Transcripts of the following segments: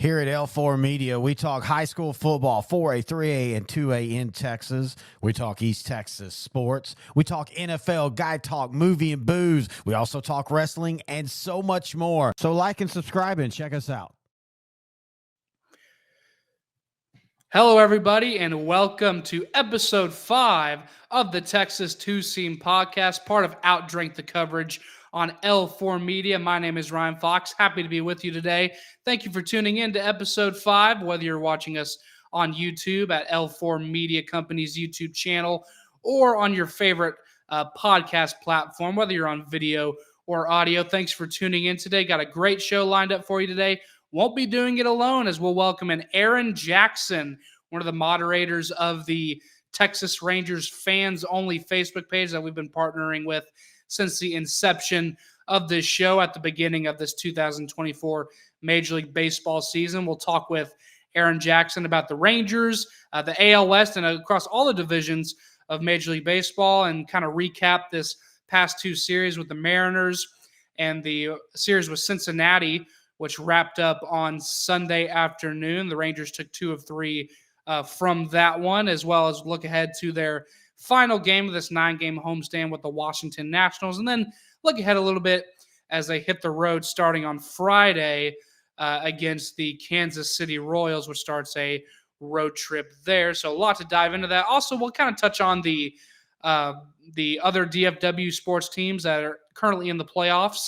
Here at L4 Media, we talk high school football, 4A, 3A, and 2A in Texas. We talk East Texas sports. We talk NFL, guy talk, movie and booze. We also talk wrestling and so much more. So like and subscribe and check us out. Hello, everybody, and welcome to episode 5 of the Texas Two-Seam Podcast, part of Outdrink the Coverage on L4 Media. My name is Ryan Fox. Happy to be with you today. Thank you for tuning in to episode 5, whether you're watching us on YouTube at L4 Media Company's YouTube channel or on your favorite podcast platform, whether you're on video or audio. Thanks for tuning in today. Got a great show lined up for you today. Won't be doing it alone, as we'll welcome in Aaron Jackson, one of the moderators of the Texas Rangers Fans Only Facebook page that we've been partnering with since the inception of this show at the beginning of this 2024 Major League Baseball season. We'll talk with Aaron Jackson about the Rangers, the AL West, and across all the divisions of Major League Baseball, and kind of recap this past two series with the Mariners and the series with Cincinnati, which wrapped up on Sunday afternoon. The Rangers took 2 of 3 from that one, as well as look ahead to their final game of this 9-game homestand with the Washington Nationals, and then look ahead a little bit as they hit the road starting on Friday against the Kansas City Royals, which starts a road trip there. So a lot to dive into that. Also, we'll kind of touch on the other DFW sports teams that are currently in the playoffs,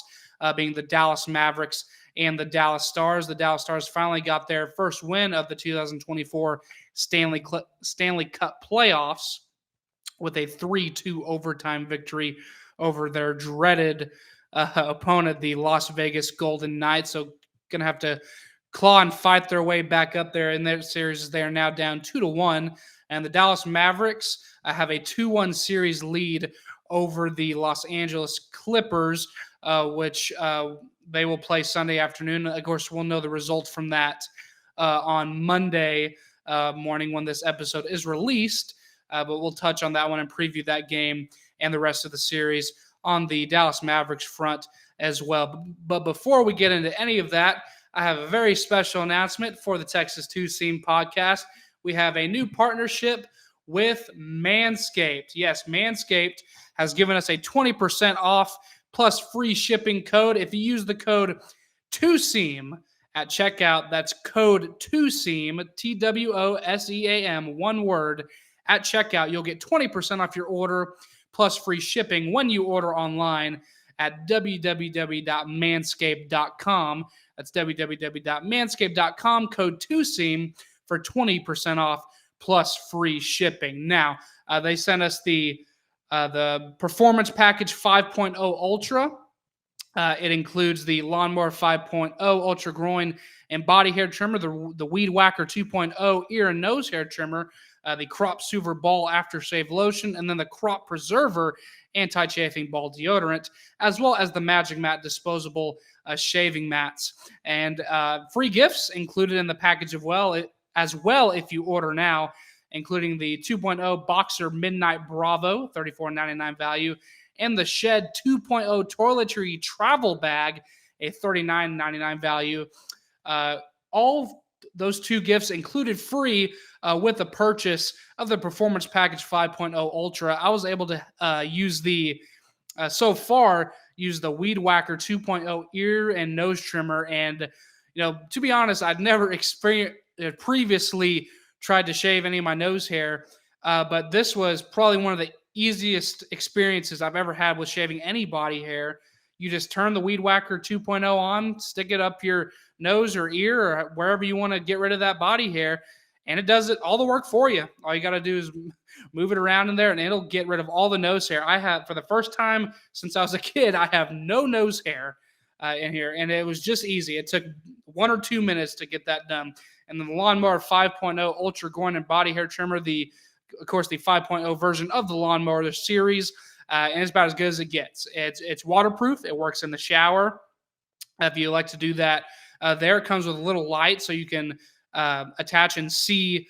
being the Dallas Mavericks and the Dallas Stars. The Dallas Stars finally got their first win of the 2024 Stanley Cup playoffs with a 3-2 overtime victory over their dreaded opponent, the Las Vegas Golden Knights. So going to have to claw and fight their way back up there in their series. They are now down 2-1. And the Dallas Mavericks have a 2-1 series lead over the Los Angeles Clippers, which they will play Sunday afternoon. Of course, we'll know the results from that on Monday morning when this episode is released. But we'll touch on that one and preview that game and the rest of the series on the Dallas Mavericks front as well. But before we get into any of that, I have a very special announcement for the Texas Two-Seam Podcast. We have a new partnership with Manscaped. Yes, Manscaped has given us a 20% off plus free shipping code. If you use the code TWOSEAM at checkout, that's code TWOSEAM, TWOSEAM, one word, at checkout, you'll get 20% off your order plus free shipping when you order online at www.manscaped.com. That's www.manscaped.com, code TWOSEAM for 20% off plus free shipping. Now, they sent us the Performance Package 5.0 Ultra. It includes the Lawnmower 5.0 Ultra Groin and Body Hair Trimmer, the Weed Whacker 2.0 Ear and Nose Hair Trimmer, the Crop Soother Ball Aftershave Lotion, and then the Crop Preserver Anti-Chafing Ball Deodorant, as well as the Magic Mat disposable shaving mats. And free gifts included in the package as well if you order now, including the 2.0 Boxer Midnight Bravo, $34.99 value, and the Shed 2.0 Toiletry Travel Bag, a $39.99 value. All those two gifts included free with the purchase of the Performance Package 5.0 Ultra. I was able to use the Weed Whacker 2.0 ear and nose trimmer. And, to be honest, I'd never previously tried to shave any of my nose hair, but this was probably one of the easiest experiences I've ever had with shaving any body hair. You just turn the Weed Whacker 2.0 on, stick it up your nose or ear or wherever you want to get rid of that body hair, and it does all the work for you. All you got to do is move it around in there, and it'll get rid of all the nose hair. I have, for the first time since I was a kid, I have no nose hair in here, and it was just easy. It took 1 or 2 minutes to get that done. And then the Lawnmower 5.0 Ultra Groin and Body Hair Trimmer, of course, the 5.0 version of the Lawnmower series, and it's about as good as it gets. It's waterproof. It works in the shower. If you like to do that, there it comes with a little light so you can attach and see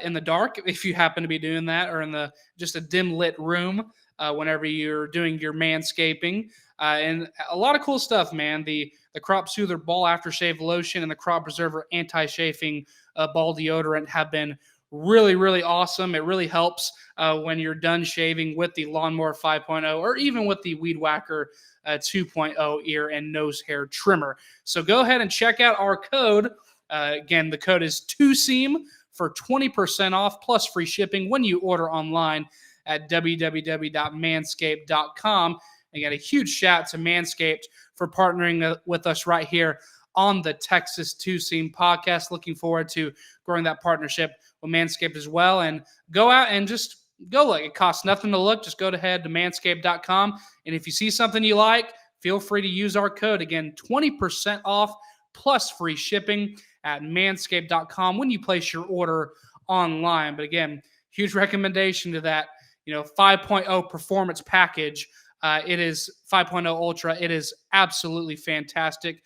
in the dark if you happen to be doing that, or in just a dim lit room whenever you're doing your manscaping. and a lot of cool stuff, man. The Crop Soother Ball Aftershave Lotion and the Crop Preserver Anti-Chafing Ball Deodorant have been really, really awesome. It really helps when you're done shaving with the Lawnmower 5.0 or even with the Weed Whacker 2.0 ear and nose hair trimmer. So go ahead and check out our code. Again, the code is 2SEAM for 20% off plus free shipping when you order online at www.manscaped.com. Again, a huge shout to Manscaped for partnering with us right here on the Texas Two-Seam podcast. Looking forward to growing that partnership with Manscaped as well. And go out and just go look. It costs nothing to look. Just go ahead to manscaped.com. And if you see something you like, feel free to use our code. Again, 20% off plus free shipping at manscaped.com when you place your order online. But again, huge recommendation to that, 5.0 performance package. It is 5.0 Ultra. It is absolutely fantastic.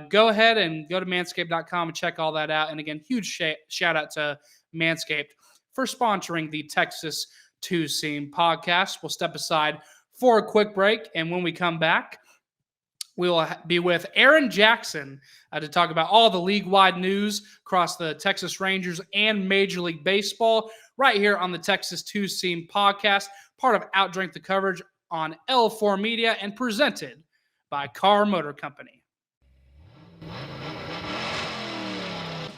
Go ahead and go to manscaped.com and check all that out. And again, huge shout out to Manscaped for sponsoring the Texas Two-Seam podcast. We'll step aside for a quick break. And when we come back, we will be with Aaron Jackson to talk about all the league-wide news across the Texas Rangers and Major League Baseball right here on the Texas Two-Seam podcast, part of Outdrink the Coverage on L4 Media and presented by Car Motor Company.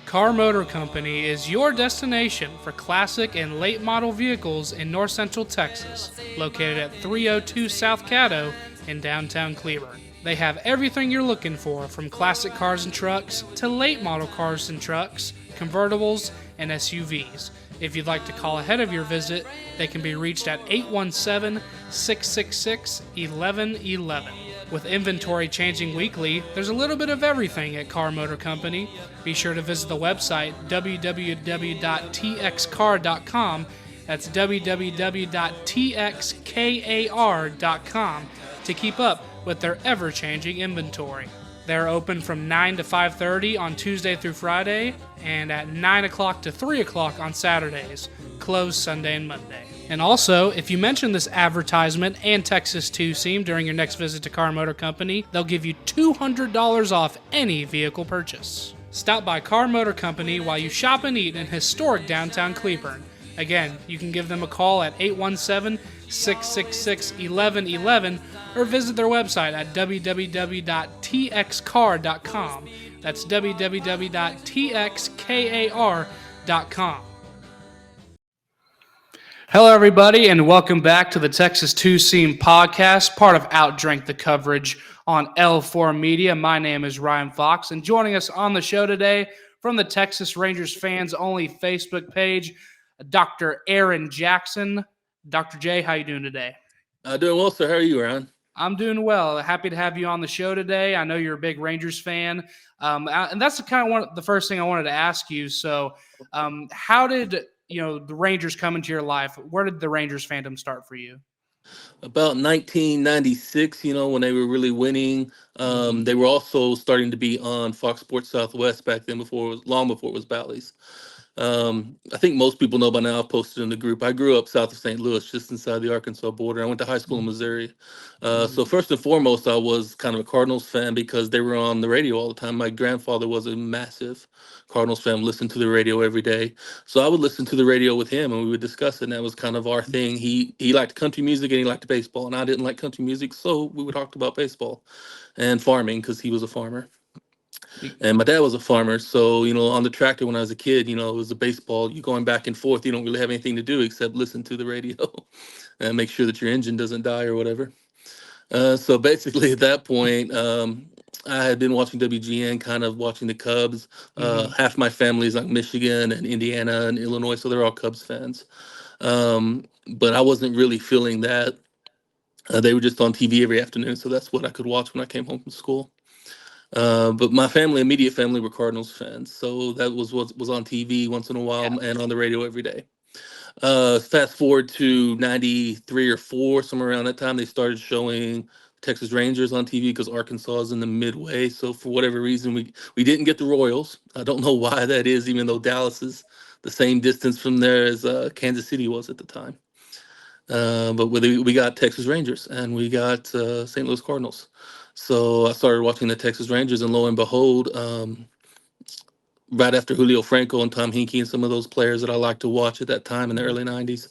Car Motor Company is your destination for classic and late model vehicles in North Central Texas, located at 302 South Caddo in downtown Cleburne. They have everything you're looking for, from classic cars and trucks to late model cars and trucks, convertibles, and SUVs. If you'd like to call ahead of your visit, they can be reached at 817-666-1111. With inventory changing weekly, there's a little bit of everything at Car Motor Company. Be sure to visit the website www.txcar.com. That's www.txkar.com to keep up with their ever-changing inventory. They're open from 9 to 5:30 on Tuesday through Friday, and at 9 o'clock to 3 o'clock on Saturdays, closed Sunday and Monday. And also, if you mention this advertisement and Texas Two-Seam during your next visit to Car Motor Company, they'll give you $200 off any vehicle purchase. Stop by Car Motor Company while you shop and eat in historic downtown Cleburne. Again, you can give them a call at 817-666-1111 or visit their website at www.txcar.com. That's www.txkar.com. Hello, everybody, and welcome back to the Texas Two-Seam podcast, part of Outdrink the Coverage on L4 Media. My name is Ryan Fox, and joining us on the show today from the Texas Rangers Fans Only Facebook page, Dr. Aaron Jackson. Dr. J, how you doing today? Doing well, sir. How are you, Ryan? I'm doing well. Happy to have you on the show today. I know you're a big Rangers fan, and that's the first thing I wanted to ask you. So, how did the Rangers come into your life? Where did the Rangers fandom start for you? About 1996, when they were really winning. They were also starting to be on Fox Sports Southwest back then, long before it was Bally's. I think most people know by now. I've posted in the group. I grew up south of St. Louis, just inside the Arkansas border. I went to high school in Missouri. So first and foremost, I was kind of a Cardinals fan because they were on the radio all the time. My grandfather was a massive Cardinals fan, listened to the radio every day. So I would listen to the radio with him and we would discuss it. And that was kind of our thing. He liked country music and he liked baseball. And I didn't like country music. So we would talk about baseball and farming because he was a farmer. And my dad was a farmer, so, on the tractor when I was a kid, it was a baseball. You going back and forth, you don't really have anything to do except listen to the radio and make sure that your engine doesn't die or whatever. So basically at that point, I had been watching WGN, kind of watching the Cubs. Half my family is like Michigan and Indiana and Illinois, so they're all Cubs fans. But I wasn't really feeling that. They were just on TV every afternoon, so that's what I could watch when I came home from school. But my immediate family were Cardinals fans. So that was what was on TV once in a while and on the radio every day. Fast forward to 93 or 4, somewhere around that time, they started showing Texas Rangers on TV because Arkansas is in the Midway. So for whatever reason, we didn't get the Royals. I don't know why that is, even though Dallas is the same distance from there as Kansas City was at the time. But we got Texas Rangers and we got St. Louis Cardinals. So I started watching the Texas Rangers, and lo and behold, right after Julio Franco and Tom Hinkie and some of those players that I liked to watch at that time in the early '90s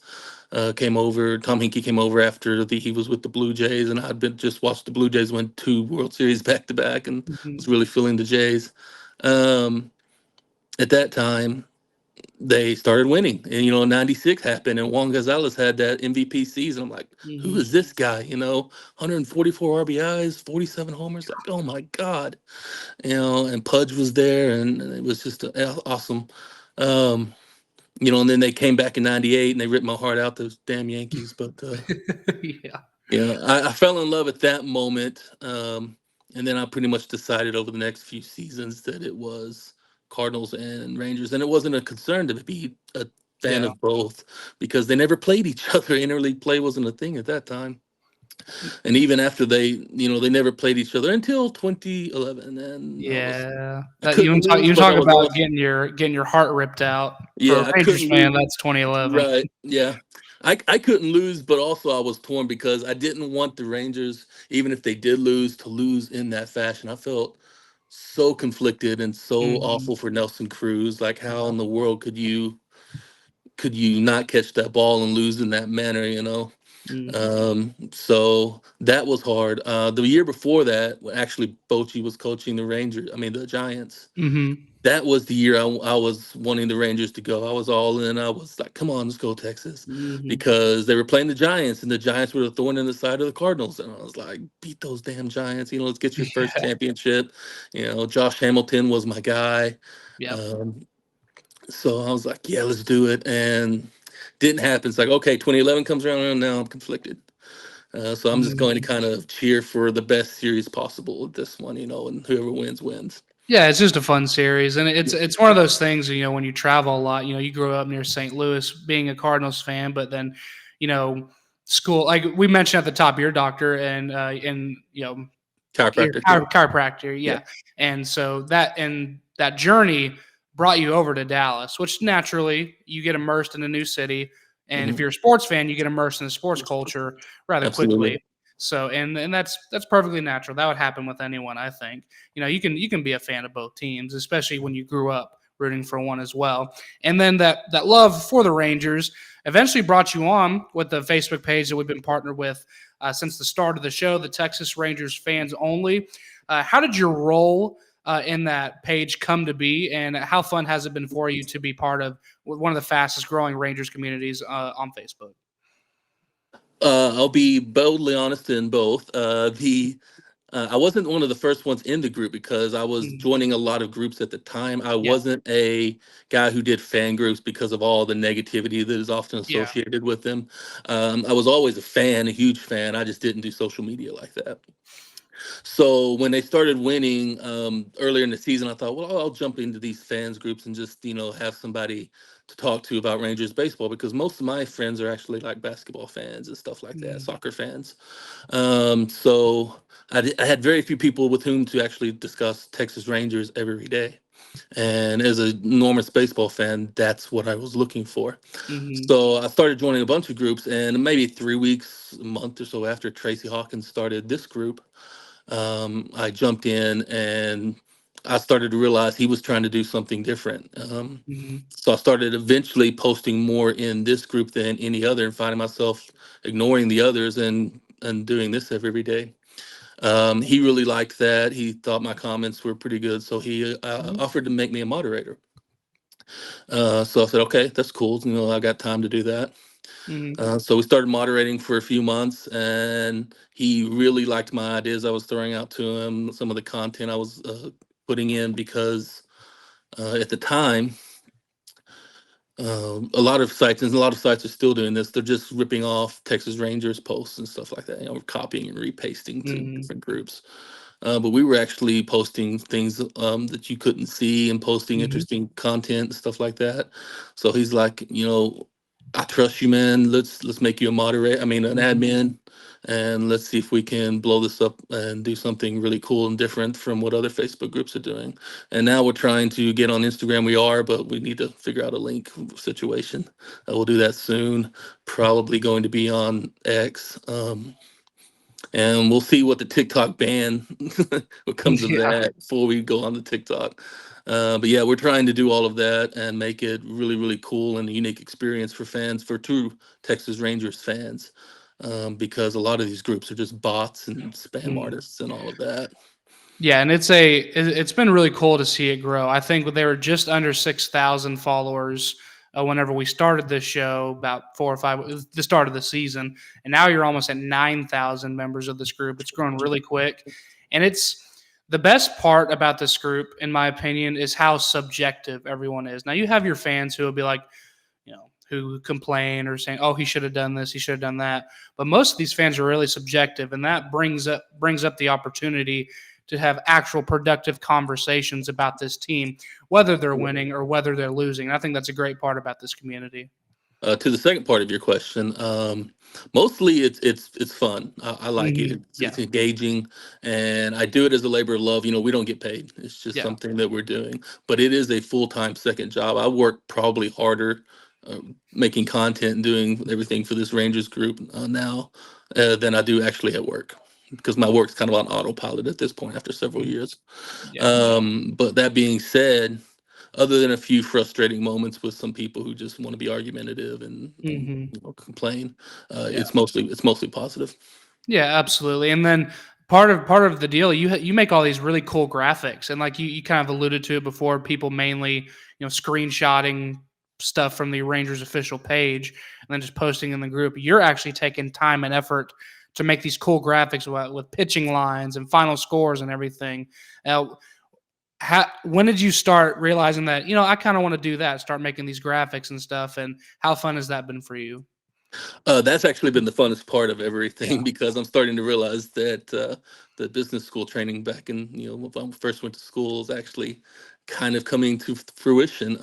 came over. Tom Hinkie came over after he was with the Blue Jays, and I'd been just watched the Blue Jays win 2 World Series back to back, and was really feeling the Jays. Um, at that time, they started winning, and '96 happened, and Juan Gonzalez had that MVP season. I'm like, who is this guy? 144 RBIs, 47 homers. Like, oh my god, and Pudge was there, and it was just awesome. And then they came back in '98 and they ripped my heart out, those damn Yankees. But I fell in love at that moment, and then I pretty much decided over the next few seasons that it was Cardinals and Rangers, and it wasn't a concern to be a fan of both because they never played each other. Interleague play wasn't a thing at that time, and even after they never played each other until 2011. And you lose, talk about getting your heart ripped out. Yeah, for a Rangers fan, that's 2011. Right. Yeah. I couldn't lose, but also I was torn because I didn't want the Rangers, even if they did lose, to lose in that fashion. I felt so conflicted and so awful for Nelson Cruz. Like, how in the world could you not catch that ball and lose in that manner? So that was hard. The year before that, when actually Bochy was coaching the Giants. That was the year I was wanting the Rangers to go. I was all in. I was like, come on, let's go Texas. Because they were playing the Giants, and the Giants were the thorn in the side of the Cardinals. And I was like, beat those damn Giants. Let's get your first championship. Josh Hamilton was my guy. So I was like, yeah, let's do it. And didn't happen. It's like, okay, 2011 comes around, and now I'm conflicted. So I'm just going to kind of cheer for the best series possible with this one, and whoever wins, wins. Yeah, it's just a fun series, and it's one of those things. When you travel a lot, you grew up near St. Louis, being a Cardinals fan, but then, school, like we mentioned at the top, your doctor and chiropractor, chiropractor, yeah. And so that journey brought you over to Dallas, which naturally you get immersed in a new city, and if you're a sports fan, you get immersed in the sports culture rather quickly. So and that's perfectly natural. That would happen with anyone, I think. You can be a fan of both teams, especially when you grew up rooting for one as well. And then that love for the Rangers eventually brought you on with the Facebook page that we've been partnered with since the start of the show, the Texas Rangers Fans Only. How did your role in that page come to be, and how fun has it been for you to be part of one of the fastest growing Rangers communities on Facebook? I'll be boldly honest in both. I wasn't one of the first ones in the group because I was joining a lot of groups at the time. I wasn't a guy who did fan groups because of all the negativity that is often associated with them. I was always a fan, a huge fan. I just didn't do social media like that. So when they started winning earlier in the season, I thought, well, I'll jump into these fans groups and just, have somebody to talk to about Rangers baseball, because most of my friends are actually like basketball fans and stuff like that, soccer fans. So I had very few people with whom to actually discuss Texas Rangers every day. And as a enormous baseball fan, that's what I was looking for. So I started joining a bunch of groups, and maybe 3 weeks, a month or so after Tracy Hawkins started this group, I jumped in and I started to realize he was trying to do something different. So I started eventually posting more in this group than any other, and finding myself ignoring the others and doing this every day. He really liked that. He thought my comments were pretty good, so he offered to make me a moderator. So I said, okay, that's cool. I got time to do that. So we started moderating for a few months, and he really liked my ideas I was throwing out to him, some of the content I was putting in, because at the time, a lot of sites are still doing this. They're just ripping off Texas Rangers posts and stuff like that, copying and repasting to different groups. But we were actually posting things that you couldn't see, and posting interesting content and stuff like that. So he's like, I trust you, man. Let's make you an admin. and let's see if we can blow this up and do something really cool and different from what other Facebook groups are doing. And now we're trying to get on Instagram. We are, but we need to figure out a link situation. We'll do that soon. Probably going to be on X. And we'll see what the TikTok ban what comes of Yeah. that before we go on the TikTok. But yeah, we're trying to do all of that and make it really, really cool and a unique experience for fans, for true Texas Rangers fans, because a lot of these groups are just bots and spam Mm. artists and all of that. Yeah, and it's been really cool to see it grow. I think they were just under 6,000 followers whenever we started this show, about 4 or 5, the start of the season, and now you're almost at 9,000 members of this group. It's grown really quick, and it's the best part about this group, in my opinion, is how subjective everyone is. Now you have your fans who will be like, who complain or saying, "Oh, he should have done this, he should have done that," but most of these fans are really subjective, and that brings up the opportunity to have actual productive conversations about this team, whether they're winning or whether they're losing. And I think that's a great part about this community. To the second part of your question, mostly it's fun. I like it. It's Yeah. engaging, and I do it as a labor of love. We don't get paid. It's just Yeah. something that we're doing. But it is a full-time second job. I work probably harder making content and doing everything for this Rangers group now than I do actually at work, because my work's kind of on autopilot at this point after several years. Yeah. But that being said, other than a few frustrating moments with some people who just want to be argumentative and hmm complain, Yeah. it's mostly positive. Yeah, absolutely. And then part of the deal, you make all these really cool graphics, and like you kind of alluded to it before, people mainly screenshotting stuff from the Rangers official page and then just posting in the group. You're actually taking time and effort to make these cool graphics with pitching lines and final scores and everything. When did you start realizing that I kind of want to do that, start making these graphics and stuff, and how fun has that been for you? That's actually been the funnest part of Yeah. everything because I'm starting to realize that the business school training back in, when I first went to school is actually kind of coming to fruition.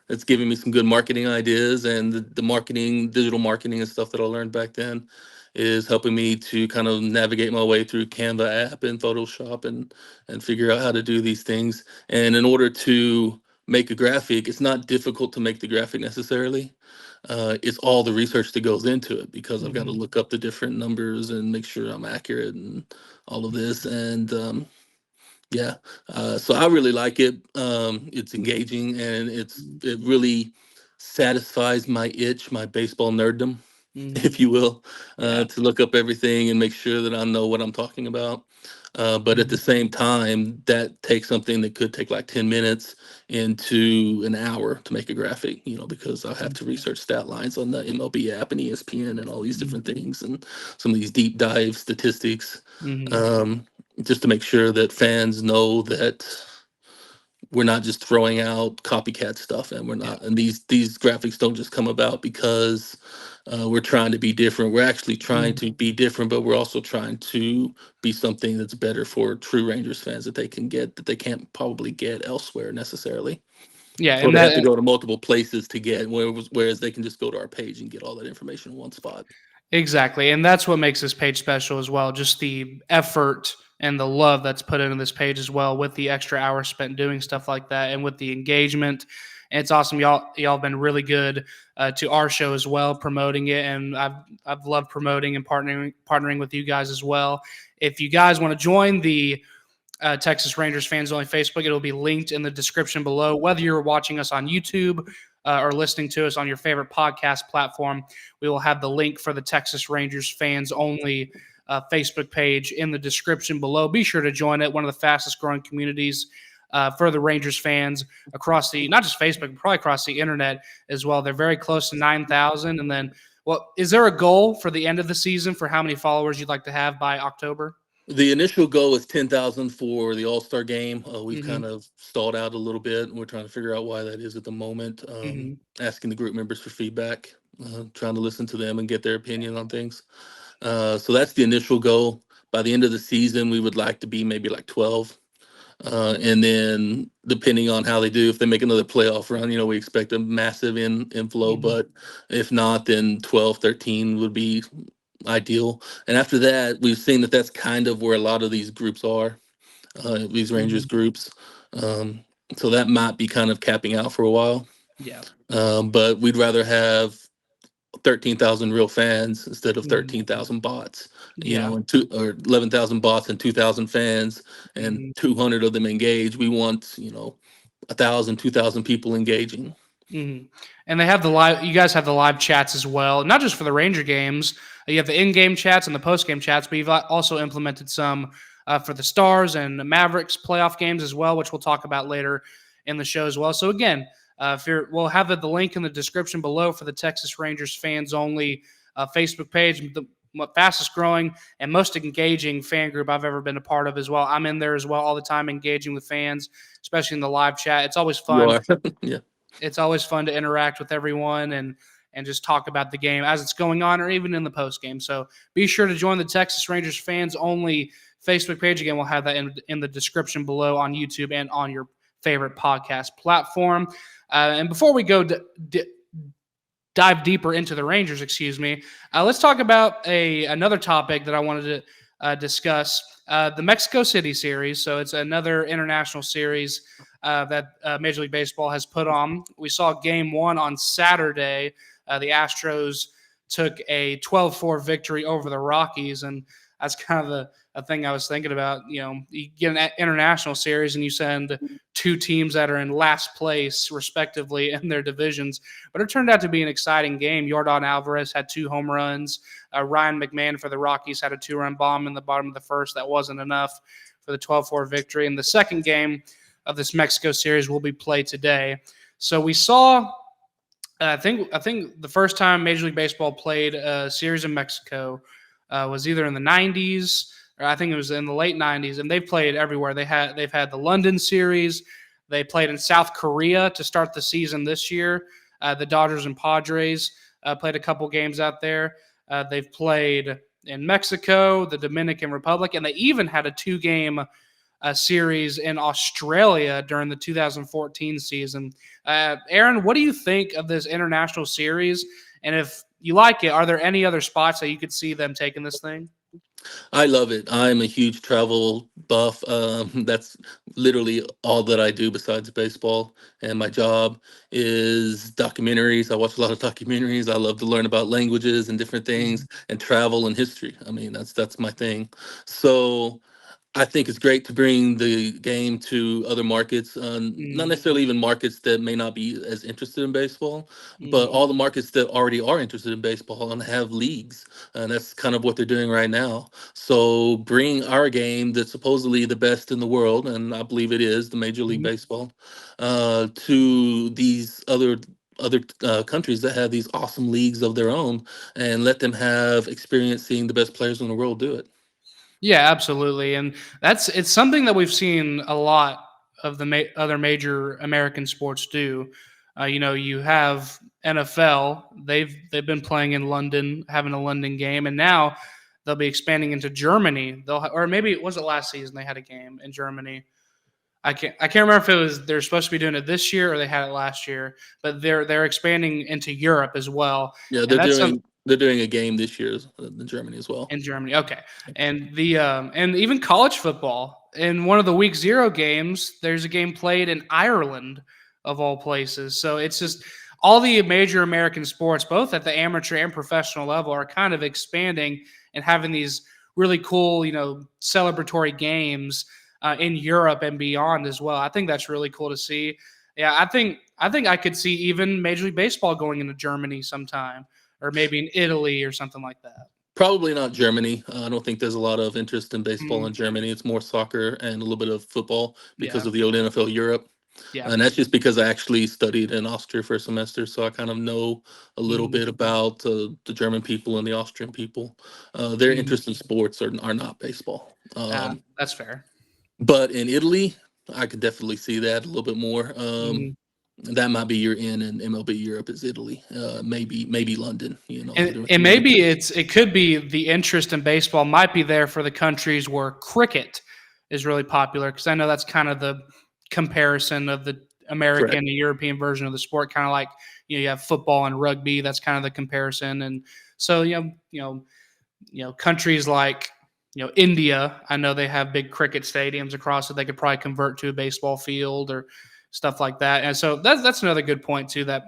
It's giving me some good marketing ideas, and the marketing, digital marketing and stuff that I learned back then is helping me to kind of navigate my way through Canva app and Photoshop and figure out how to do these things. And in order to make a graphic, it's not difficult to make the graphic necessarily. It's all the research that goes into it because I've got to hmm look up the different numbers and make sure I'm accurate and all of this. And yeah, so I really like it. It's engaging and it really satisfies my itch, my baseball nerddom, hmm if you will, Yeah. to look up everything and make sure that I know what I'm talking about. But at the Mhm. same time, that takes something that could take like 10 minutes into an hour to make a graphic, because I have to research stat lines on the MLB app and ESPN and all these different things and some of these deep dive statistics, Mhm. um, just to make sure that fans know that we're not just throwing out copycat stuff, and we're Yeah. not, and these graphics don't just come about because we're trying to be different. We're actually trying Mhm. to be different, but we're also trying to be something that's better for true Rangers fans that they can't probably get elsewhere necessarily. Yeah, So and they have that to go to multiple places to get, whereas they can just go to our page and get all that information in one spot. exactly, and that's what makes this page special as well, just the effort and the love that's put into this page as well, with the extra hours spent doing stuff like that and with the engagement. And it's awesome. Y'all been really good to our show as well, promoting it, and I've loved promoting and partnering with you guys as well. If you guys want to join the Texas Rangers Fans Only Facebook, it'll be linked in the description below. Whether you're watching us on YouTube or listening to us on your favorite podcast platform, we will have the link for the Texas Rangers Fans Only Facebook page in the description below. Be sure to join it. One of the fastest growing communities for the Rangers fans across not just Facebook, but probably across the internet as well. They're very close to 9,000. And then, well, is there a goal for the end of the season for how many followers you'd like to have by October? The initial goal is 10,000 for the All-Star game. We've Mm-hmm. kind of stalled out a little bit, and we're trying to figure out why that is at the moment. Mm-hmm. Asking the group members for feedback, trying to listen to them and get their opinion on things. So that's the initial goal. By the end of the season, we would like to be maybe like 12. And then depending on how they do, if they make another playoff run, we expect a massive inflow. Mm-hmm. But if not, then 12, 13 would be ideal. And after that, we've seen that that's kind of where a lot of these groups are, these Rangers groups. Um, so that might be kind of capping out for a while. Yeah. But we'd rather have 13,000 real fans instead of Mhm. 13,000 bots, Yeah. and 11,000 bots and 2,000 fans and Mhm. 200 of them engaged. We want, 1,000, 2,000 people engaging. Mhm. And they have the live. You guys have the live chats as well, not just for the Ranger games. You have the in-game chats and the post-game chats, but you've also implemented some for the Stars and the Mavericks playoff games as well, which we'll talk about later in the show as well. So again, we'll have the link in the description below for the Texas Rangers fans only Facebook page, the fastest growing and most engaging fan group I've ever been a part of as well. I'm in there as well all the time, engaging with fans, especially in the live chat. It's always You fun. are. Yeah. It's always fun to interact with everyone and just talk about the game as it's going on or even in the post game. So be sure to join the Texas Rangers fans only Facebook page. Again, we'll have that in the description below on YouTube and on your favorite podcast platform. And before we go dive deeper into the Rangers, let's talk about another topic that I wanted to discuss, the Mexico City series. So it's another international series that Major League Baseball has put on. We saw game one on Saturday. The Astros took a 12-4 victory over the Rockies, and that's kind of a thing I was thinking about. You get an international series and you send two teams that are in last place, respectively, in their divisions. But it turned out to be an exciting game. Yordan Alvarez had 2 home runs. Ryan McMahon for the Rockies had a 2-run bomb in the bottom of the first. That wasn't enough for the 12-4 victory. And the second game of this Mexico series will be played today. So we saw, I think the first time Major League Baseball played a series in Mexico was either in the 90s or I think it was in the late 90s, and they've played everywhere. They've had the London series. They played in South Korea to start the season this year. The Dodgers and Padres played a couple games out there. They've played in Mexico, the Dominican Republic, and they even had a 2-game series in Australia during the 2014 season. Aaron, what do you think of this international series? And if you like it, are there any other spots that you could see them taking this thing? I love it. I'm a huge travel buff. That's literally all that I do besides baseball. And my job is documentaries. I watch a lot of documentaries. I love to learn about languages and different things and travel and history. I mean, that's my thing. So I think it's great to bring the game to other markets, not Mm, necessarily even markets that may not be as interested in baseball, but mm, all the markets that already are interested in baseball and have leagues. And that's kind of what they're doing right now. So bring our game that's supposedly the best in the world, and I believe it is, the Major League mhm. Baseball, to these other countries that have these awesome leagues of their own, and let them have experience seeing the best players in the world do it. Yeah, absolutely, and it's something that we've seen a lot of the other major American sports do. You have NFL; they've been playing in London, having a London game, and now they'll be expanding into Germany. Or maybe it was it last season they had a game in Germany. I can't remember if they're supposed to be doing it this year or they had it last year, but they're expanding into Europe as well, Yeah, and that's something. they're doing a game this year in Germany as well. In Germany, okay. And and even college football. In one of the week 0 games, there's a game played in Ireland of all places. So it's just all the major American sports, both at the amateur and professional level, are kind of expanding and having these really cool, celebratory games in Europe and beyond as well. I think that's really cool to see. Yeah, I think I could see even Major League Baseball going into Germany sometime, or maybe in Italy or something like that. Probably not Germany. I don't think there's a lot of interest in baseball Mm, in Germany. It's more soccer and a little bit of football because yeah, of the old NFL Europe. yeah. And that's just because I actually studied in Austria for a semester, so I kind of know a little Mhm, bit about the German people and the Austrian people. Their mhm. interest in sports are not baseball. That's fair. But in Italy, I could definitely see that a little bit more. Mhm. That might be your in and MLB Europe is Italy. Maybe London. And maybe it could be the interest in baseball might be there for the countries where cricket is really popular, because I know that's kind of the comparison of the American Correct. and European version of the sport, kind of like you have football and rugby. That's kind of the comparison, and so countries like India, I know they have big cricket stadiums across it. They could probably convert to a baseball field or stuff like that. And so that's another good point too. That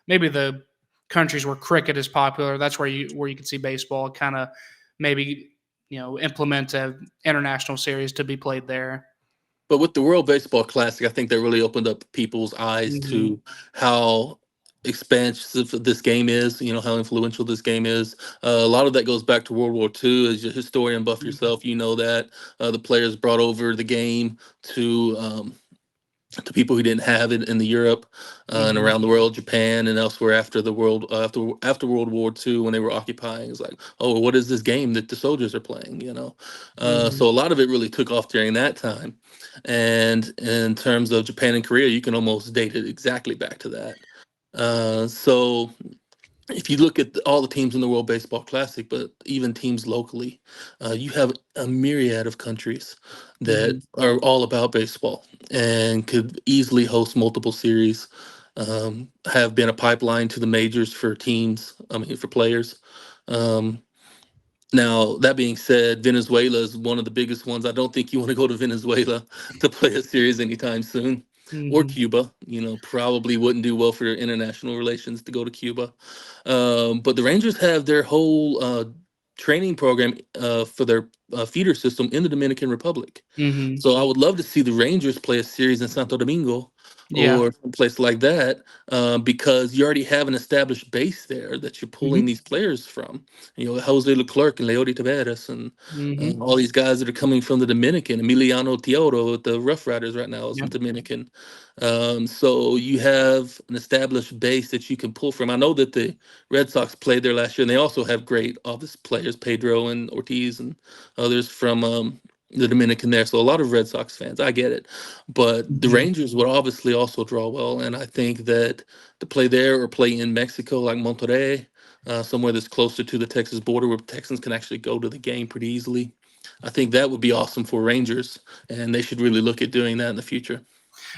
maybe the countries where cricket is popular, that's where you can see baseball kind of maybe implement a international series to be played there. But with the World Baseball Classic, I think that really opened up people's eyes Mm-hmm. to how expansive this game is, how influential this game is. A lot of that goes back to World War II. As a historian buff yourself, you know that the players brought over the game to people who didn't have it in the Europe and Mm-hmm. around the world, Japan and elsewhere after the world after World War II when they were occupying. It's like, oh, what is this game that the soldiers are playing? Mm-hmm. So a lot of it really took off during that time. And in terms of Japan and Korea, you can almost date it exactly back to that. So if you look at all the teams in the World Baseball Classic, but even teams locally, you have a myriad of countries that are all about baseball and could easily host multiple series, have been a pipeline to the majors for teams, for players. Um, Now, that being said, Venezuela is one of the biggest ones. I don't think you want to go to Venezuela to play a series anytime soon. Or Mm-hmm. Cuba, probably wouldn't do well for international relations to go to Cuba. But the Rangers have their whole training program for their feeder system in the Dominican Republic. Mm-hmm. So I would love to see the Rangers play a series in Santo Domingo Yeah. or a place like that, because you already have an established base there that you're pulling Mm-hmm. these players from. Jose Leclerc and Leody Taveras and Mm-hmm. all these guys that are coming from the Dominican. Emiliano Teodoro at the Rough Riders right now is Yeah. Dominican. So you have an established base that you can pull from. I know that the Red Sox played there last year, and they also have great office players, Pedro and Ortiz and others from the Dominican there. So a lot of Red Sox fans, I get it. But the Mm-hmm. Rangers would obviously also draw well. And I think that to play there or play in Mexico, like Monterrey, somewhere that's closer to the Texas border where Texans can actually go to the game pretty easily, I think that would be awesome for Rangers. And they should really look at doing that in the future.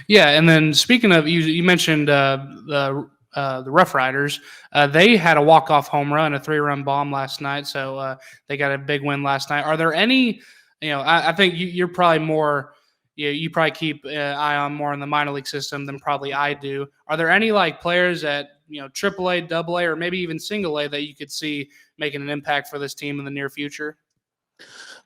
Yeah, and then speaking of you mentioned the Rough Riders. They had a walk-off home run, a 3-run bomb last night, so they got a big win last night. Are there any? I think you're probably more. You probably keep an eye on more in the minor league system than probably I do. Are there any like players at AAA, AA, or maybe even single A that you could see making an impact for this team in the near future?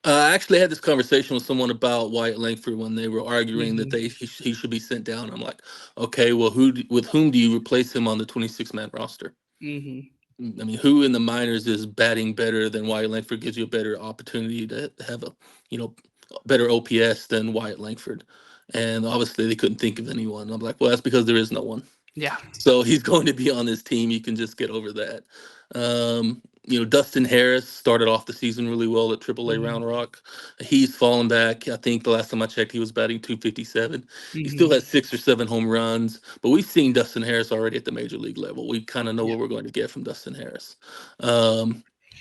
I actually had this conversation with someone about Wyatt Langford when they were arguing that Mm-hmm. he should be sent down. I'm like, okay, well, with whom do you replace him on the 26-man roster? Mm-hmm. I mean, who in the minors is batting better than Wyatt Langford? Gives you a better opportunity to have a you know better OPS than Wyatt Langford. And obviously, they couldn't think of anyone. I'm like, well, that's because there is no one. Yeah. So he's going to be on this team. You can just get over that. Dustin Harris started off the season really well at AAA Mm-hmm. Round Rock. He's fallen back. I think the last time I checked, he was batting 257. He still Mm-hmm. has 6 or 7 home runs, but we've seen Dustin Harris already at the major league level. We kind of know Yeah. what we're going to get from Dustin Harris.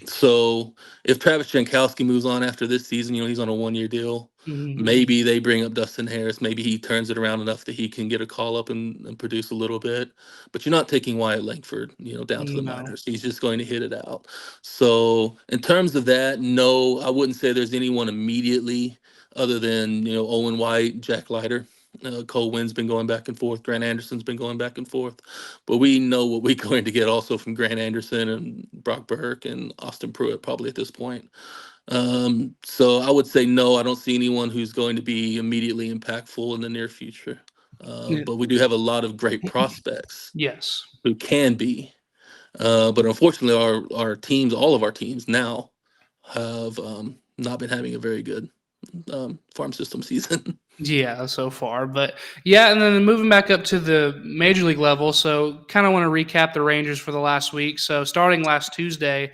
So if Travis Jankowski moves on after this season, he's on a 1-year deal. Mm-hmm. Maybe they bring up Dustin Harris. Maybe he turns it around enough that he can get a call up and produce a little bit. But you're not taking Wyatt Langford, down to the No. minors. He's just going to hit it out. So in terms of that, no, I wouldn't say there's anyone immediately other than Owen White, Jack Leiter. Cole Wynn's been going back and forth. Grant Anderson's been going back and forth. But we know what we're going to get also from Grant Anderson and Brock Burke and Austin Pruitt probably at this point. So I would say no, I don't see anyone who's going to be immediately impactful in the near future. Yeah. But we do have a lot of great prospects Yes. who can be. But unfortunately, our teams, all of our teams now, have not been having a very good farm system season. Yeah, so far. But yeah, and then moving back up to the major league level. So kind of want to recap the Rangers for the last week. So starting last Tuesday,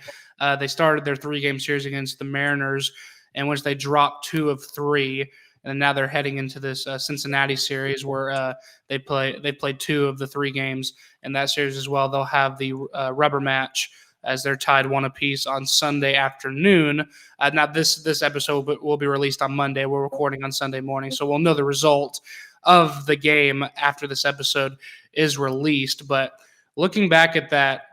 they started their 3-game series against the Mariners, in which they dropped 2 of 3. And now they're heading into this Cincinnati series where they played 2 of the 3 games in that series as well. They'll have the rubber match as they're tied 1 apiece on Sunday afternoon. Now, this episode will be released on Monday. We're recording on Sunday morning, so we'll know the result of the game after this episode is released. But looking back at that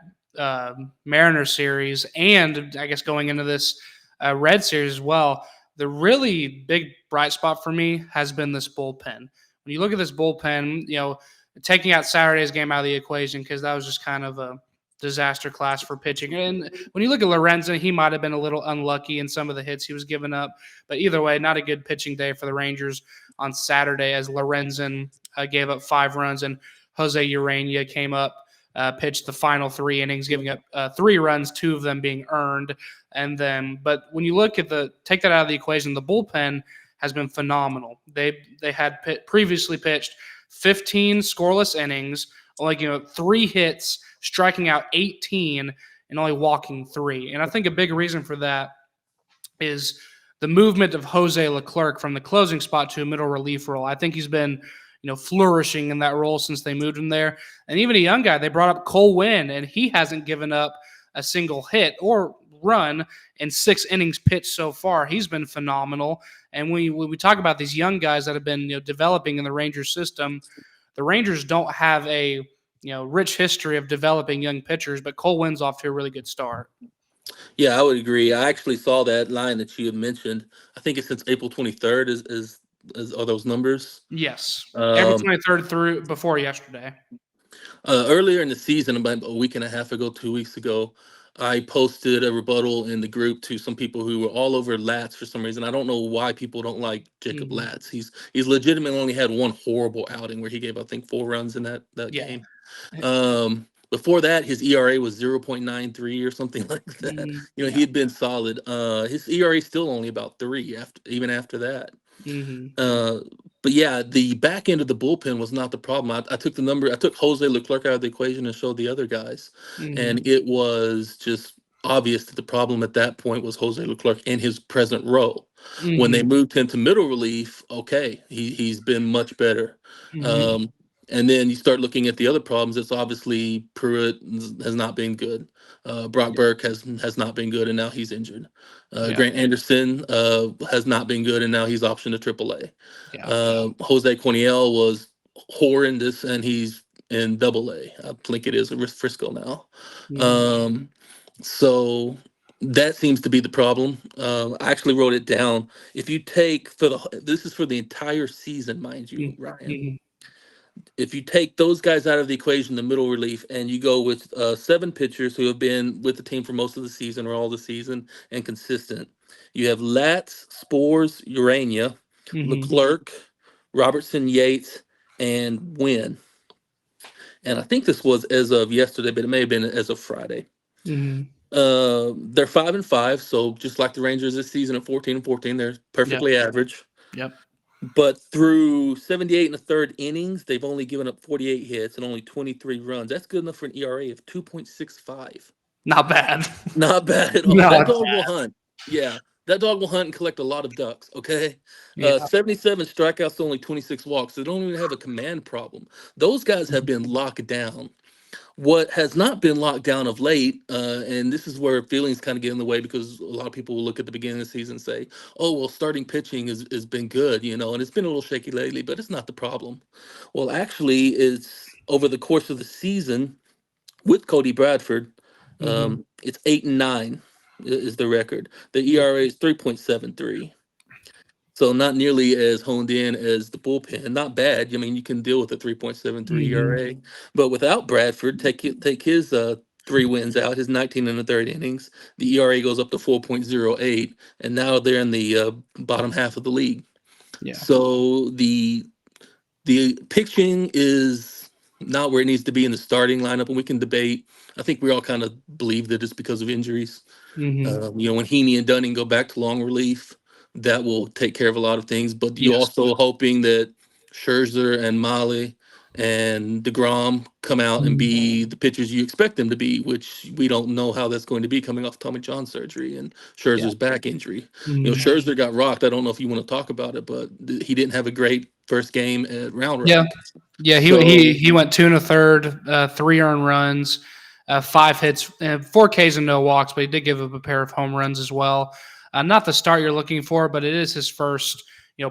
Mariners series, and I guess going into this Red series as well, the really big bright spot for me has been this bullpen. When you look at this bullpen, taking out Saturday's game out of the equation because that was just kind of a disaster class for pitching. And when you look at Lorenzen, he might have been a little unlucky in some of the hits he was giving up. But either way, not a good pitching day for the Rangers on Saturday as Lorenzen gave up 5 runs and Jose Urania came up, pitched the final 3 innings, giving up 3 runs, 2 of them being earned. But when you look at take that out of the equation, the bullpen has been phenomenal. They had previously pitched 15 scoreless innings, only 3 hits, striking out 18 and only walking 3. And I think a big reason for that is the movement of Jose Leclerc from the closing spot to a middle relief role. I think he's been flourishing in that role since they moved him there. And even a young guy, they brought up Cole Winn, and he hasn't given up a single hit or run in 6 innings pitched so far. He's been phenomenal. And when we talk about these young guys that have been developing in the Rangers system, the Rangers don't have a rich history of developing young pitchers, but Cole Winn's off to a really good start. Yeah, I would agree. I actually saw that line that you had mentioned. I think it's since April 23rd are those numbers. Yes. April 23rd through before yesterday. Earlier in the season, about a week and a half ago, 2 weeks ago, I posted a rebuttal in the group to some people who were all over Latz for some reason. I don't know why people don't like Jacob Latz. He's legitimately only had one horrible outing where he gave, I think, 4 runs in that game. Before that, his ERA was 0.93 or something like that. He had been solid. His ERA is still only about 3 even after that. But yeah, the back end of the bullpen was not the problem. I took Jose Leclerc out of the equation and showed the other guys. And it was just obvious that the problem at that point was Jose Leclerc in his present role. When they moved him to middle relief, okay, he's been much better. And then you start looking at the other problems. It's obviously Pruitt has not been good. Brock Burke has not been good, and now he's injured. Grant Anderson has not been good, and now he's optioned to AAA. Jose Corniel was horrendous, and he's in AA. I think it is Frisco now. So that seems to be the problem. I actually wrote it down. If you take this is for the entire season, mind you, Ryan. If you take those guys out of the equation, the middle relief, and you go with 7 pitchers who have been with the team for most of the season or all the season and consistent, you have Latz, Spores, Urania, Leclerc, Robertson, Yates, and Wynn. And I think this was as of yesterday, but it may have been as of Friday. They're 5-5, so just like the Rangers this season at 14-14, they're perfectly average. But through 78 1/3 innings, they've only given up 48 hits and only 23 runs. That's good enough for an ERA of 2.65. Not bad. Not bad at all. That dog will hunt. Yeah, that dog will hunt and collect a lot of ducks, okay? 77 strikeouts, only 26 walks. They don't even have a command problem. Those guys have been locked down. What has not been locked down of late, and this is where feelings kind of get in the way because a lot of people will look at the beginning of the season and say, oh, well, starting pitching has been good, and it's been a little shaky lately, but it's not the problem. Well, actually, it's over the course of the season with Cody Bradford, it's 8-9 is the record. The ERA is 3.73. So not nearly as honed in as the bullpen. Not bad. I mean, you can deal with a 3.73 ERA. But without Bradford, take his 3 wins out, his 19 1/3 innings, the ERA goes up to 4.08, and now they're in the bottom half of the league. So the pitching is not where it needs to be in the starting lineup, and we can debate. I think we all kind of believe that it's because of injuries. When Heaney and Dunning go back to long relief, that will take care of a lot of things, but you're also hoping that Scherzer and Mahle and DeGrom come out and be the pitchers you expect them to be, which we don't know how that's going to be coming off Tommy John surgery and Scherzer's back injury. Scherzer got rocked. I don't know if you want to talk about it, but he didn't have a great first game at Round Rock. He went 2 1/3, 3 earned runs, 5 hits, 4 Ks and no walks, but he did give up a pair of home runs as well. Not the start you're looking for, but it is his first,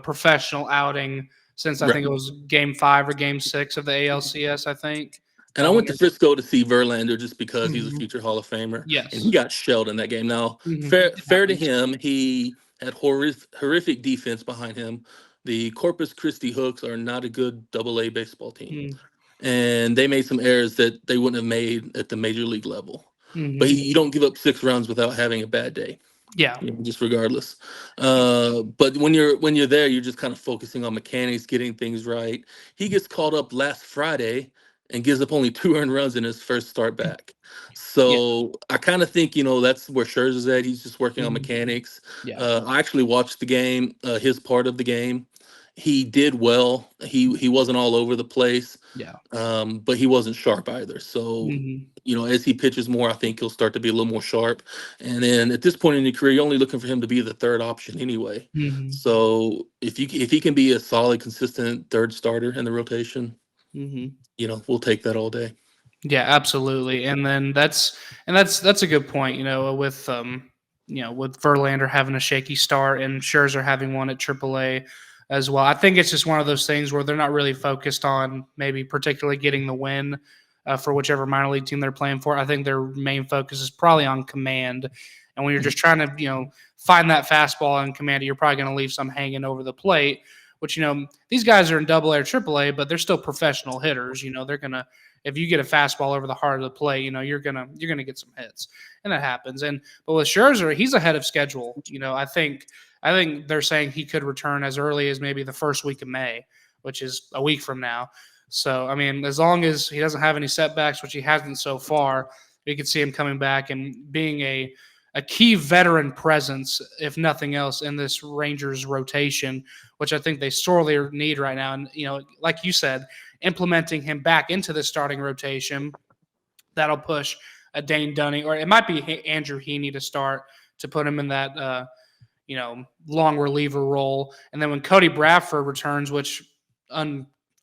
professional outing since I think it was Game 5 or Game 6 of the ALCS. I think. And I Oh, went to Frisco to see Verlander just because he's a mhm. future Hall of Famer, and he Yes. got shelled in that game. Now, Mhm. It fair to happens. him, he had horrific defense behind him. The Corpus Christi Hooks are not a good Double-A baseball team, Mm. and they made some errors that they wouldn't have made at the major league level. But Mhm. you don't give up 6 runs without having a bad day, Yeah. just regardless. But when you're there, you're just kind of focusing on mechanics, getting things right. He gets called up last Friday and gives up only 2 earned runs in his first start back. Yeah. So I kind of think that's where Scherzer's at. He's just working on Mhm. mechanics. Yeah. I actually watched the game, his part of the game. He did well. He wasn't all over the place, Yeah. but he wasn't sharp either. So, Mhm. as he pitches more, I think he'll start to be a little more sharp. And then at this point in your career, you're only looking for him to be the third option anyway. Mhm. So if he can be a solid, consistent third starter in the rotation, Mhm. we'll take that all day. Yeah, absolutely. And then that's a good point. With Verlander having a shaky start and Scherzer having one at AAA as well. I think it's just one of those things where they're not really focused on maybe particularly getting the win for whichever minor league team they're playing for. I think their main focus is probably on command. And when you're just trying to find that fastball and command it, you're probably going to leave some hanging over the plate. Which these guys are in Double A or AAA, but they're still professional hitters. They're gonna if you get a fastball over the heart of the plate, you're gonna get some hits, and that happens. But with Scherzer, he's ahead of schedule. I think they're saying he could return as early as maybe the first week of May, which is a week from now. So I mean, as long as he doesn't have any setbacks, which he hasn't so far, we could see him coming back and being a key veteran presence, if nothing else, in this Rangers rotation, which I think they sorely need right now. And like you said, implementing him back into the starting rotation, that'll push a Dane Dunning, or it might be Andrew Heaney to start to put him in that long reliever role. And then when Cody Bradford returns, which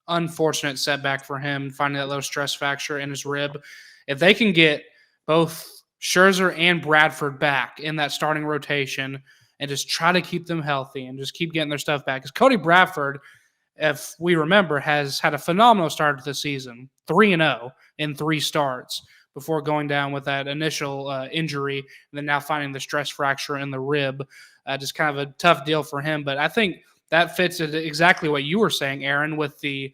unfortunate setback for him, finding that low stress fracture in his rib, if they can get both Scherzer and Bradford back in that starting rotation and just try to keep them healthy and just keep getting their stuff back. Because Cody Bradford, if we remember, has had a phenomenal start to the season, 3-0 in 3 starts before going down with that initial injury, and then now finding the stress fracture in the rib. Just kind of a tough deal for him. But I think that fits exactly what you were saying, Aaron, with if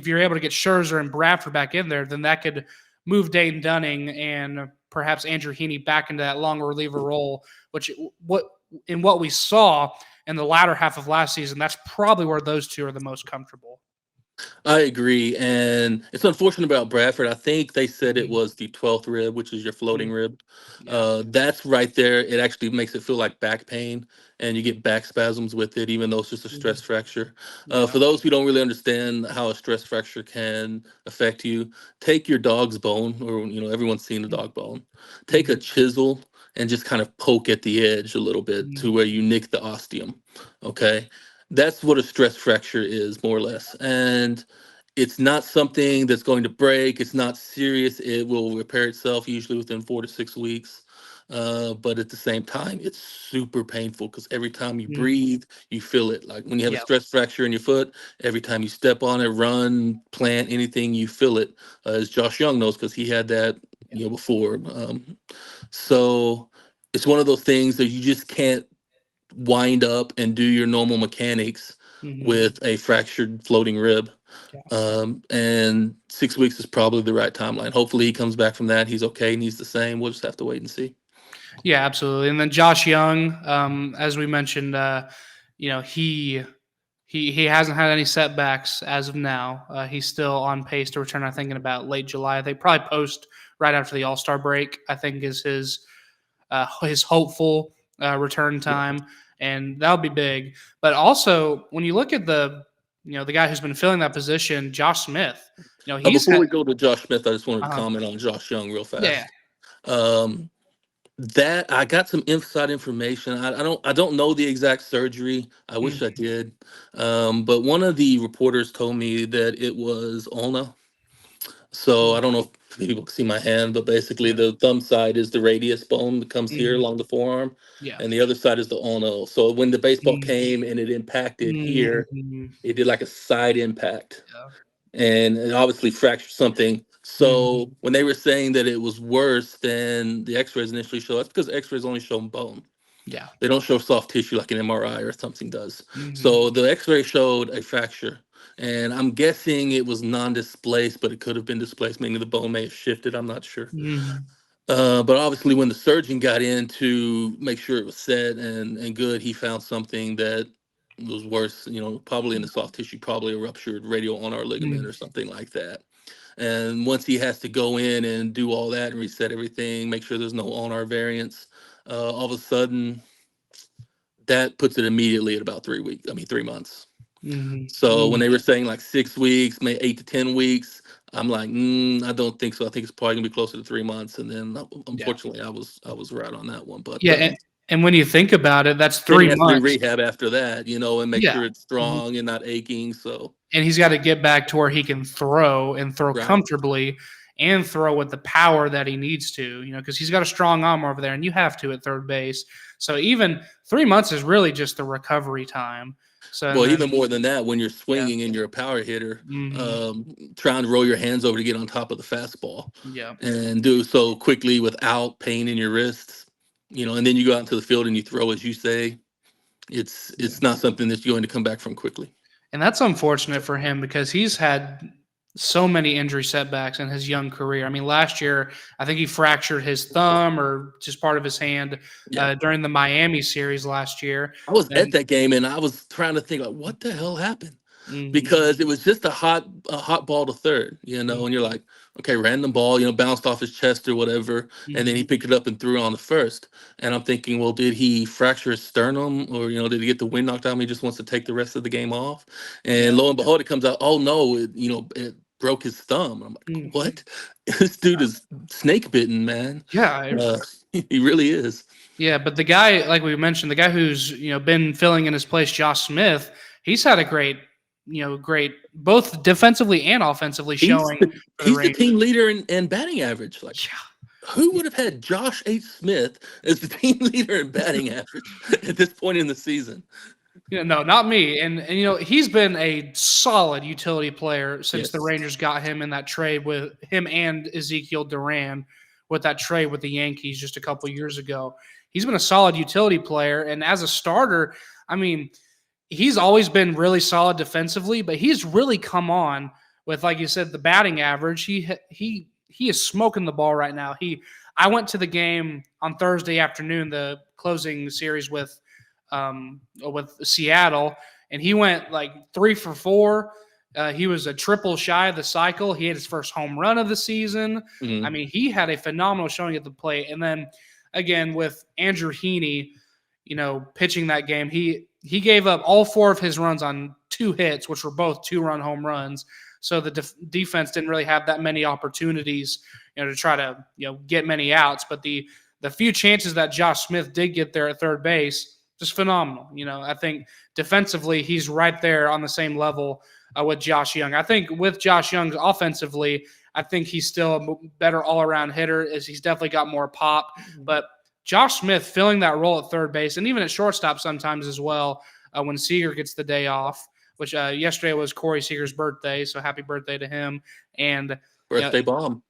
you're able to get Scherzer and Bradford back in there, then that could move Dayton Dunning and perhaps Andrew Heaney back into that long reliever role, which what we saw in the latter half of last season, that's probably where those two are the most comfortable. I agree, and it's unfortunate about Bradford. I think they said it Mhm. was the 12th rib, which is your floating Mhm. rib. Yeah. That's right there. It actually makes it feel like back pain, and you get back spasms with it, even though it's just a stress Mhm. fracture. Yeah. For those who don't really understand how a stress fracture can affect you, take your dog's bone, or everyone's seen a dog bone. Take a Mhm. chisel and just kind of poke at the edge a little bit to Mhm. where you nick the ostium. Okay, that's what a stress fracture is, more or less, and it's not something that's going to break. It's not serious. It will repair itself usually within 4 to 6 weeks. But at the same time, it's super painful because every time you Mhm. breathe, you feel it. Like when you have a Yeah. stress fracture in your foot, every time you step on it, run, plant, anything, you feel it. As Josh Young knows, because he had that before. So it's one of those things that you just can't wind up and do your normal mechanics Mhm. with a fractured floating rib. Yeah. And 6 weeks is probably the right timeline. Hopefully he comes back from that. He's okay and he's the same. We'll just have to wait and see. Yeah, absolutely. And then Josh Young, as we mentioned, he hasn't had any setbacks as of now. He's still on pace to return. I think in about late July. I think probably post right after the All Star break. I think is his hopeful return time, and that'll be big. But also, when you look at the guy who's been filling that position, Josh Smith, he's Before had we go to Josh Smith, I just wanted to uh, comment on Josh Young real yeah. fast. Um, that I got some inside information. I don't know the exact surgery. I wish I Mm, did. But one of the reporters told me that it was ulna. So mm, I don't know if people can see my hand, but basically yeah. the thumb side is the radius bone that comes here Mhm, along the forearm, yeah. and the other side is the ulna. So when the baseball Mm, came and it impacted here, mhm, it did like a side impact, yeah. and it obviously fractured something So when they were saying that it was worse than the X-rays initially showed, that's because X-rays only show bone. Yeah. They don't show soft tissue like an MRI or something does. Mhm. So the X-ray showed a fracture, and I'm guessing it was non-displaced, but it could have been displaced, meaning the bone may have shifted. I'm not sure. Mhm. But obviously, when the surgeon got in to make sure it was set and good, he found something that was worse. Probably in the soft tissue, probably a ruptured radial ulnar ligament or something like that. And once he has to go in and do all that and reset everything, make sure there's no ulnar variants, all of a sudden that puts it immediately at about 3 weeks. I mean, 3 months. Mhm. So when they were saying like 6 weeks, maybe 8 to 10 weeks, I'm like, I don't think so. I think it's probably gonna be closer to 3 months. And then Yeah. unfortunately, I was right on that one. But Yeah. And when you think about it, that's then he 3 has to do months. rehab after that, and make Yeah. sure it's strong and not aching. So And he's got to get back to where he can throw and throw right. comfortably and throw with the power that he needs to, because he's got a strong arm over there and you have to at third base. So even 3 months is really just the recovery time. So Well, even more than that, when you're yeah. swinging and you're a power hitter, Mhm. trying to roll your hands over to get on top of the fastball Yeah. and do so quickly without pain in your wrists, and then you go out into the field and you throw, as you say, it's not something that's going to come back from quickly. And that's unfortunate for him because he's had so many injury setbacks in his young career. I mean, last year, I think he fractured his thumb or just part of his hand Yeah. during the Miami series last year. I was at And that game and I was trying to think, like, what the hell happened? mhm. Because it was just a hot ball to third, and you're like, okay, random ball, bounced off his chest or whatever, and then he picked it up and threw it on the first. And I'm thinking, well, did he fracture his sternum, or did he get the wind knocked out of him? He just wants to take the rest of the game off. And lo and behold, it comes out, oh no, it broke his thumb. I'm like, Mhm. what? This dude is snake bitten, man. Yeah. He really is. Yeah, but the guy, like we mentioned, the guy who's been filling in his place, Josh Smith, he's had a great both defensively and offensively He's showing the, for the he's the Rangers. team leader in batting average. Like, who would have had Josh H. Smith as the team leader in batting average at this point in the season? No, not me. And he's been a solid utility player since the Yes. Rangers got him in that trade with him and Ezekiel Duran with that trade with the Yankees just a couple years ago. He's been a solid utility player, and as a starter, I mean, he's always been really solid defensively, but he's really come on with, like you said, the batting average. He is smoking the ball right now. I went to the game on Thursday afternoon, the closing series with Seattle, and he went like 3 for 4. He was a triple shy of the cycle. He had his first home run of the season. Mhm. I mean, he had a phenomenal showing at the plate. And then again with Andrew Heaney, pitching that game, he gave up all 4 of his runs on 2 hits, which were both 2-run home runs. So the defense didn't really have that many opportunities, to try to get many outs. But the few chances that Josh Smith did get there at third base, just phenomenal. I think defensively he's right there on the same level with Josh Young. I think with Josh Young offensively, I think he's still a better all-around hitter. He's definitely got more pop. But Josh Smith filling that role at third base and even at shortstop sometimes as well when Seager gets the day off, which yesterday was Corey Seager's birthday, so happy birthday to him. And Birthday bomb.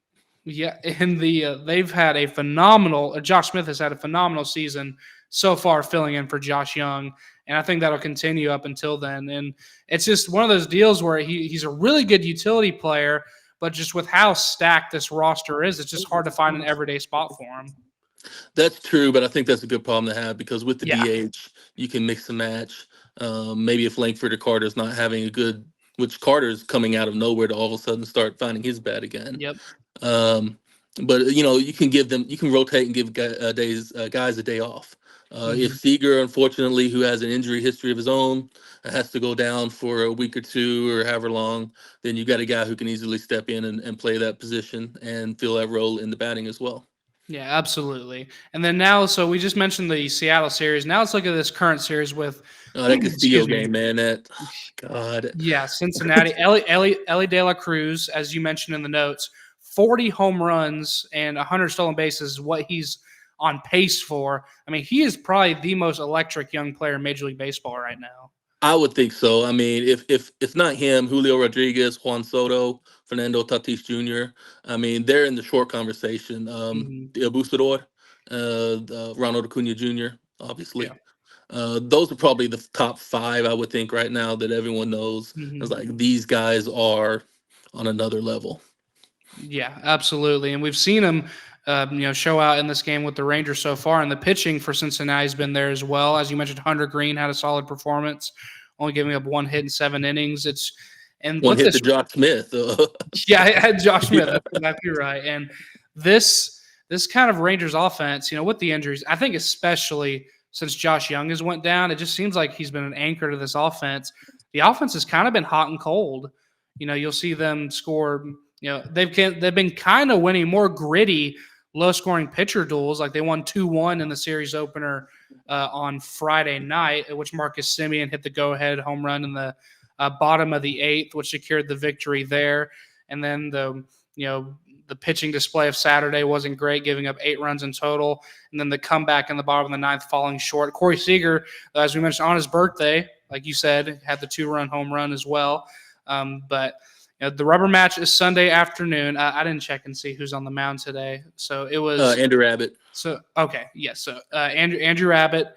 yeah, and they've had a phenomenal Josh Smith has had a phenomenal season so far filling in for Josh Young, and I think that'll continue up until then. And it's just one of those deals where he's a really good utility player, but just with how stacked this roster is, it's just hard to find an everyday spot for him. That's true, but I think that's a good problem to have because with the Yeah. DH, you can mix and match. Maybe if Langford or Carter's not having a good, which Carter's coming out of nowhere to all of a sudden start finding his bat again. Yep. But you can rotate and give guys a day off. If Seager, unfortunately, who has an injury history of his own, has to go down for a week or 2 or however long, then you got a guy who can easily step in and play that position and fill that role in the batting as well. Yeah, absolutely. And then now, so we just mentioned the Seattle series. Now let's look at this current series with That Castillo excuse me. game, man. God. Yeah, Cincinnati. Ellie De La Cruz, as you mentioned in the notes, 40 home runs and 100 stolen bases is what he's on pace for. I mean, he is probably the most electric young player in Major League Baseball right now. I would think so. I mean, if it's not him, Julio Rodriguez, Juan Soto, Fernando Tatis Jr. I mean, they're in the short conversation. The Abusador, Ronald Acuna Jr. Yeah. Obviously. Those are probably the top five I would think right now that everyone knows. It's like these guys are on another level. Yeah, absolutely. And we've seen him, show out in this game with the Rangers so far. And the pitching for Cincinnati has been there as well. As you mentioned, Hunter Green had a solid performance, only giving up 1 hit in 7 innings. And One what hit this, to Josh Smith. yeah, I had Josh Smith. Yeah. That's exactly right. And this kind of Rangers offense, with the injuries, I think especially since Josh Young has went down, it just seems like he's been an anchor to this offense. The offense has kind of been hot and cold. You'll see them score. They've been kind of winning more gritty, low-scoring pitcher duels. Like they won 2-1 in the series opener on Friday night, at which Marcus Semien hit the go-ahead home run in the bottom of the 8th, which secured the victory there. And then the pitching display of Saturday wasn't great, giving up 8 runs in total. And then the comeback in the bottom of the 9th, falling short. Corey Seager, as we mentioned, on his birthday, like you said, had the 2-run home run as well. But the rubber match is Sunday afternoon. I didn't check and see who's on the mound today. So it was Andrew Abbott. So, okay. Yes. So Andrew Abbott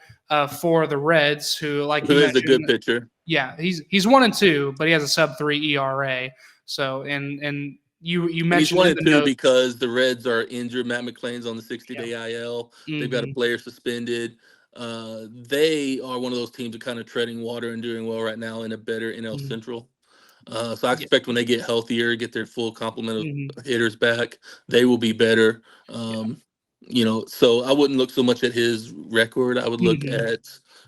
for the Reds, who is a good pitcher. Yeah. He's 1-2, but he has a sub-3 ERA. So, and you mentioned he's 1-2 because the Reds are injured. Matt McClain's on the 60-day IL. They've got a player suspended. They are one of those teams that kind of treading water and doing well right now in a better NL Central. So I expect when they get healthier, get their full complement of hitters back, they will be better. So I wouldn't look so much at his record. I would look at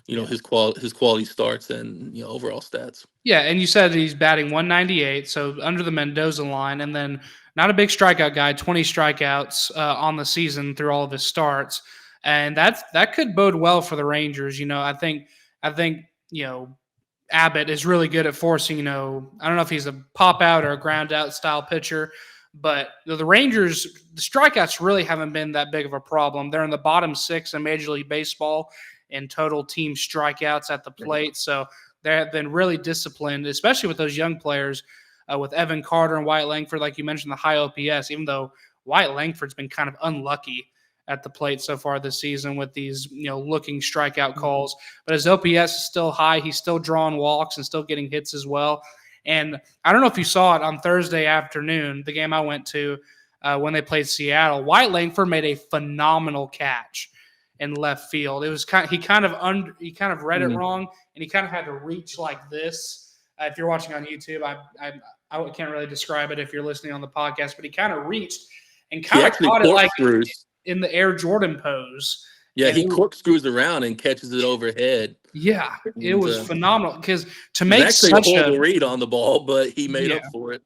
his quality starts and overall stats. Yeah, and you said he's batting 198, so under the Mendoza line, and then not a big strikeout guy, 20 strikeouts on the season through all of his starts, and that could bode well for the Rangers. I think Abbott is really good at forcing, I don't know if he's a pop out or a ground out style pitcher, but the Rangers, the strikeouts really haven't been that big of a problem. They're in the bottom 6 in Major League Baseball in total team strikeouts at the plate. So they have been really disciplined, especially with those young players, with Evan Carter and Wyatt Langford, like you mentioned, the high OPS, even though Wyatt Langford's been kind of unlucky at the plate so far this season with these, looking strikeout calls. But his OPS is still high. He's still drawing walks and still getting hits as well. And I don't know if you saw it on Thursday afternoon, the game I went to when they played Seattle. Wyatt Langford made a phenomenal catch in left field. It was he kind of read it wrong, and he kind of had to reach like this. If you're watching on YouTube, I can't really describe it if you're listening on the podcast, but he kind of reached and kind of caught it like in the Air Jordan pose. Yeah, he corkscrews around and catches it overhead. Yeah, it was phenomenal because to make such a horrible read on the ball, but he made up for it.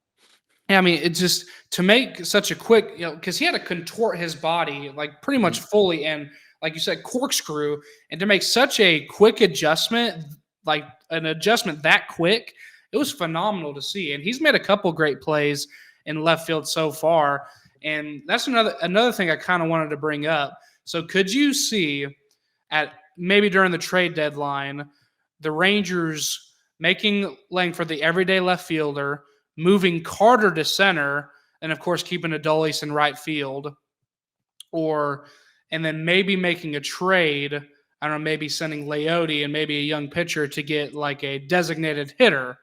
Yeah, I mean, it just to make such a quick, because he had to contort his body like pretty much fully, and like you said, corkscrew, and to make such a quick adjustment, like an adjustment that quick, it was phenomenal to see. And he's made a couple great plays in left field so far. And that's another thing I kind of wanted to bring up. So could you see at maybe during the trade deadline, the Rangers making Langford the everyday left fielder, moving Carter to center, and of course keeping Adolis in right field, and then maybe making a trade, I don't know, maybe sending Leote and maybe a young pitcher to get like a designated hitter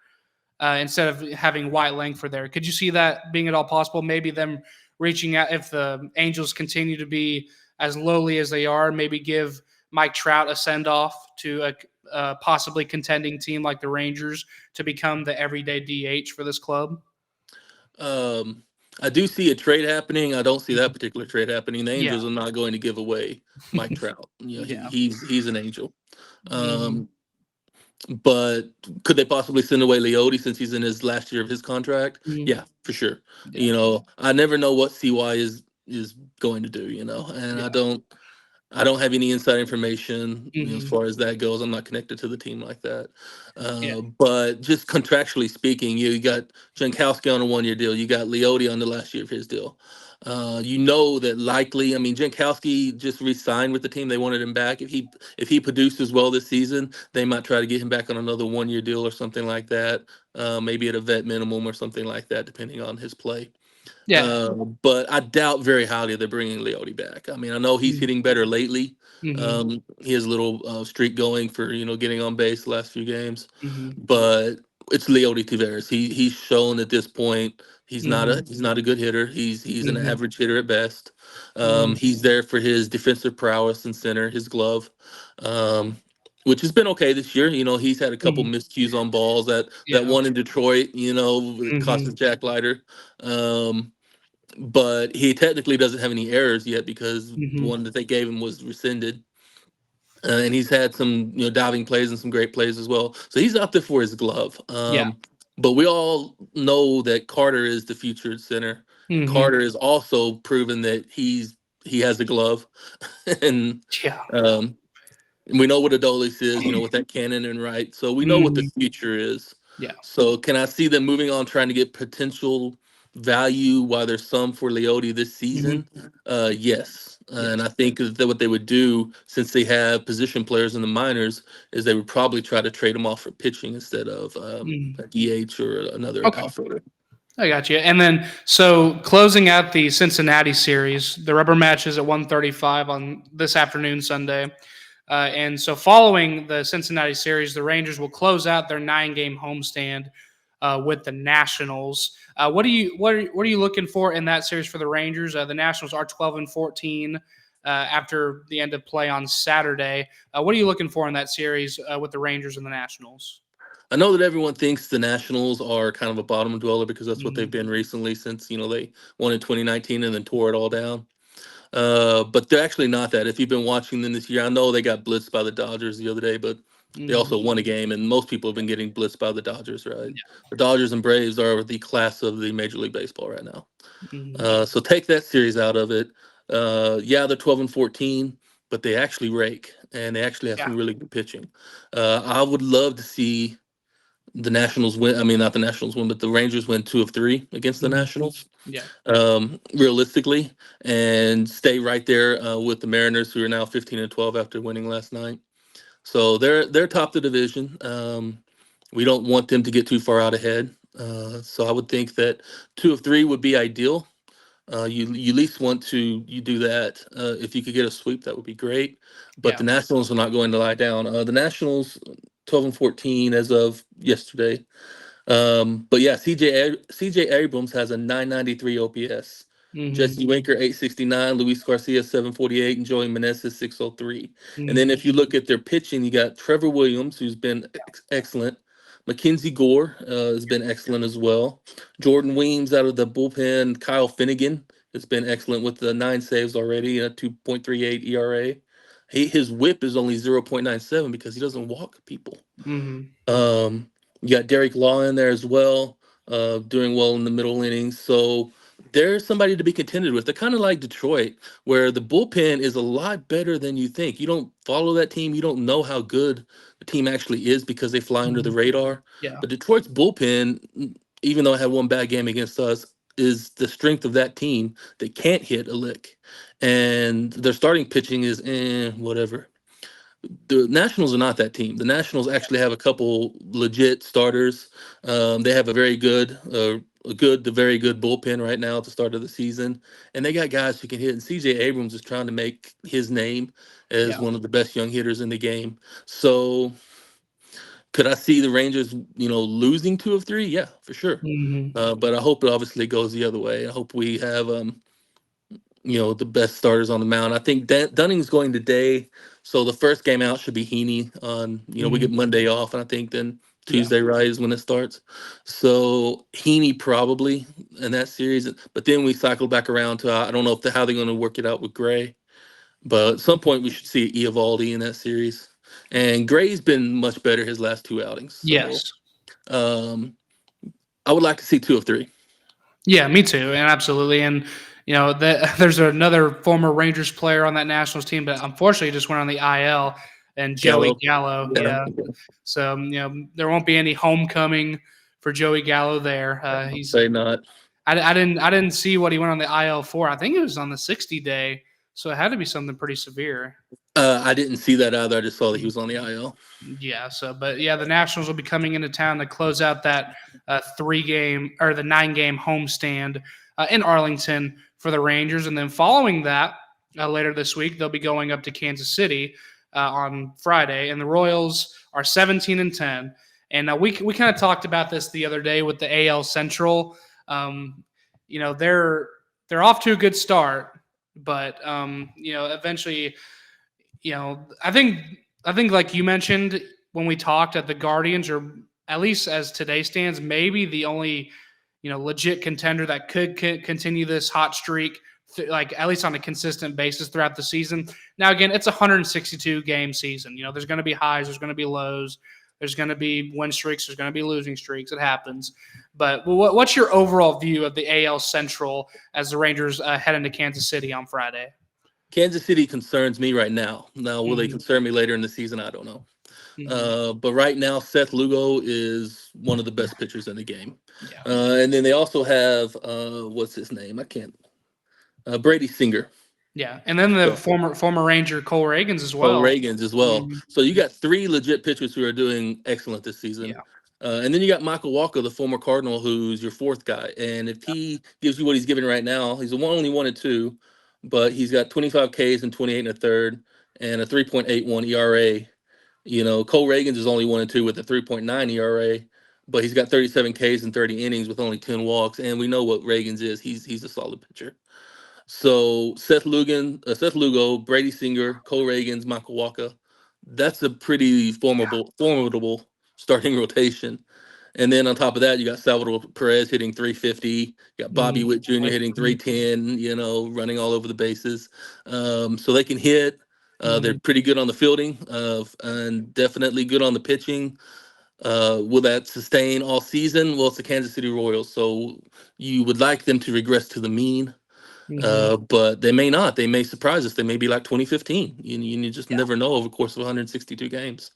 instead of having Wyatt Langford there. Could you see that being at all possible? Maybe them reaching out, if the Angels continue to be as lowly as they are, maybe give Mike Trout a send-off to a possibly contending team like the Rangers to become the everyday DH for this club? I do see a trade happening. I don't see that particular trade happening. The Angels are not going to give away Mike Trout. He's an Angel. But could they possibly send away Leote since he's in his last year of his contract? Yeah, for sure. I never know what CY is going to do, and I don't have any inside information as Hmm. far as that goes. I'm not connected to the team like that. Yeah. But just contractually speaking, you got Jankowski on a 1-year deal. You got Leote on the last year of his deal. You know that likely. I mean, Jankowski just re-signed with the team. They wanted him back. If he produces well this season, they might try to get him back on another 1-year deal or something like that. Maybe at a vet minimum or something like that, depending on his play. Yeah. But I doubt very highly they're bringing Leote back. I mean, I know he's hitting better lately. Mm-hmm. He has a little streak going for getting on base the last few games, Hmm. but it's Leote Taveras. He's shown at this point Hmm. he's not a good hitter. He's an Hmm. average hitter at best. Hmm. He's there for his defensive prowess in center, his glove. Um, which has been okay this year. He's had a couple Hmm. miscues on balls that Yeah. one in Detroit. It cost Hmm. his Jack Leiter. But he technically doesn't have any errors yet because the Hmm. one that they gave him was rescinded. And he's had some diving plays and some great plays as well. So he's out there for his glove. Yeah. But we all know that Carter is the future center. Hmm. Carter has also proven that he has the glove, and Yeah. um, we know what Adolis is, with that cannon and right. So we know what the Hmm. future is. Yeah. So can I see them moving on, trying to get potential value while there's some for Leote this Hmm. season? Yes. And Yes. I think that what they would do, since they have position players in the minors, is they would probably try to trade them off for pitching instead of Mm. a DH or another Okay. outfielder. I got you. And then, so closing out the Cincinnati series, the rubber match is at 1:35 on this afternoon, Sunday. And so, following the Cincinnati series, the Rangers will close out their 9-game homestand with the Nationals. What are you looking for in that series for the Rangers? The Nationals are 12-14 after the end of play on Saturday. What are you looking for in that series with the Rangers and the Nationals? I know that everyone thinks the Nationals are kind of a bottom dweller because that's what they've Hmm. been recently since they won in 2019 and then tore it all down. But they're actually not that. If you've been watching them this year, I know they got blitzed by the Dodgers the other day, but they Hmm. also won a game, and most people have been getting blitzed by the Dodgers, right? Yeah. The Dodgers and Braves are the class of the Major League Baseball right now. Hmm. So take that series out of it. Yeah, they're 12-14, but they actually rake, and they actually have Yeah. some really good pitching. I would love to see the Nationals win. I mean, not the Nationals win, but the Rangers win 2 of 3 against the Hmm. Nationals, Yeah. realistically, and stay right there with the Mariners, who are now 15-12 after winning last night. So they're top of the division. We don't want them to get too far out ahead. So I would think that 2 of 3 would be ideal. You at least want to you do that. If you could get a sweep, that would be great. But Yeah. the Nationals are not going to lie down. The Nationals 12-14 as of yesterday. But yeah, CJ Abrams has a 993 OPS. Hmm. Jesse Winker 869, Luis Garcia 748, and Joey Meneses 603. And then Hmm. if you look at their pitching, you got Trevor Williams, who's been excellent. Mackenzie Gore has been excellent as well. Jordan Weems out of the bullpen. Kyle Finnegan has been excellent with the 9 saves already, a 2.38 ERA. His whip is only 0.97 because he doesn't walk people. Hmm. Um, you got Derek Law in there as well, doing well in the middle innings. So there's somebody to be contended with. They're kind of like Detroit, where the bullpen is a lot better than you think. You don't follow that team, you don't know how good the team actually is because they fly under the Hmm. radar. Yeah. But Detroit's bullpen, even though it had one bad game against us, is the strength of that team. They can't hit a lick. And their starting pitching is whatever. The Nationals are not that team. The Nationals actually have a couple legit starters. They have a very good, to very good bullpen right now at the start of the season, and they got guys who can hit. And C.J. Abrams is trying to make his name as Yeah. one of the best young hitters in the game. So, could I see the Rangers, losing 2 of 3? Yeah, for sure. Hmm. But I hope it obviously goes the other way. I hope we have the best starters on the mound. I think Dunning's going today, so the first game out should be Heaney on. We Hmm. get Monday off, and I think then Yeah. Tuesday right is when it starts. So Heaney probably in that series, but then we cycle back around to I don't know how they're going to work it out with Gray, but at some point we should see Eovaldi in that series. And Gray's been much better his last 2 outings, so Yes. um, I would like to see 2 of 3. Yeah, me too, and absolutely. And there's another former Rangers player on that Nationals team, but unfortunately just went on the IL, and Joey Gallo. Yeah. So, there won't be any homecoming for Joey Gallo there. Say not. I didn't see what he went on the IL for. I think it was on the 60-day, so it had to be something pretty severe. I didn't see that either. I just saw that he was on the IL. Yeah. The Nationals will be coming into town to close out that 3-game or the 9-game homestand in Arlington for the Rangers, and then following that, later this week they'll be going up to Kansas City on Friday, and the Royals are 17-10. And we kind of talked about this the other day with the AL Central. They're off to a good start, but eventually, I think like you mentioned when we talked, that the Guardians are, at least as today stands, maybe the only legit contender that could continue this hot streak, like at least on a consistent basis throughout the season. Now, again, it's a 162 game season. There's going to be highs, there's going to be lows, there's going to be win streaks, there's going to be losing streaks. It happens. But what's your overall view of the AL Central as the Rangers head into Kansas City on Friday? Kansas City concerns me right now. Now, will they concern me later in the season? I don't know. But right now, Seth Lugo is one of the best pitchers in the game. Yeah. And then they also have, what's his name? Brady Singer. Yeah, and then the former Ranger Cole Reagans as well. So you got 3 legit pitchers who are doing excellent this season. Yeah. And then you got Michael Walker, the former Cardinal, who's your 4th guy. And if he gives you what he's giving right now, he's only 1-2, but he's got 25 Ks and 28 1/3 and a 3.81 ERA. Cole Reagans is only 1-2 with a 3.9 ERA, but he's got 37 Ks and 30 innings with only 10 walks. And we know what Reagans is. He's a solid pitcher. So Seth Lugo, Brady Singer, Cole Reagans, Michael Walker, that's a pretty formidable starting rotation. And then on top of that, you got Salvador Perez hitting 350. You got Bobby Witt Jr. hitting 310, running all over the bases. So they can hit. They're pretty good on the fielding and definitely good on the pitching. Will that sustain all season? Well, it's the Kansas City Royals, so you would like them to regress to the mean. But they may not. They may surprise us. They may be like 2015. You just never know over the course of 162 games.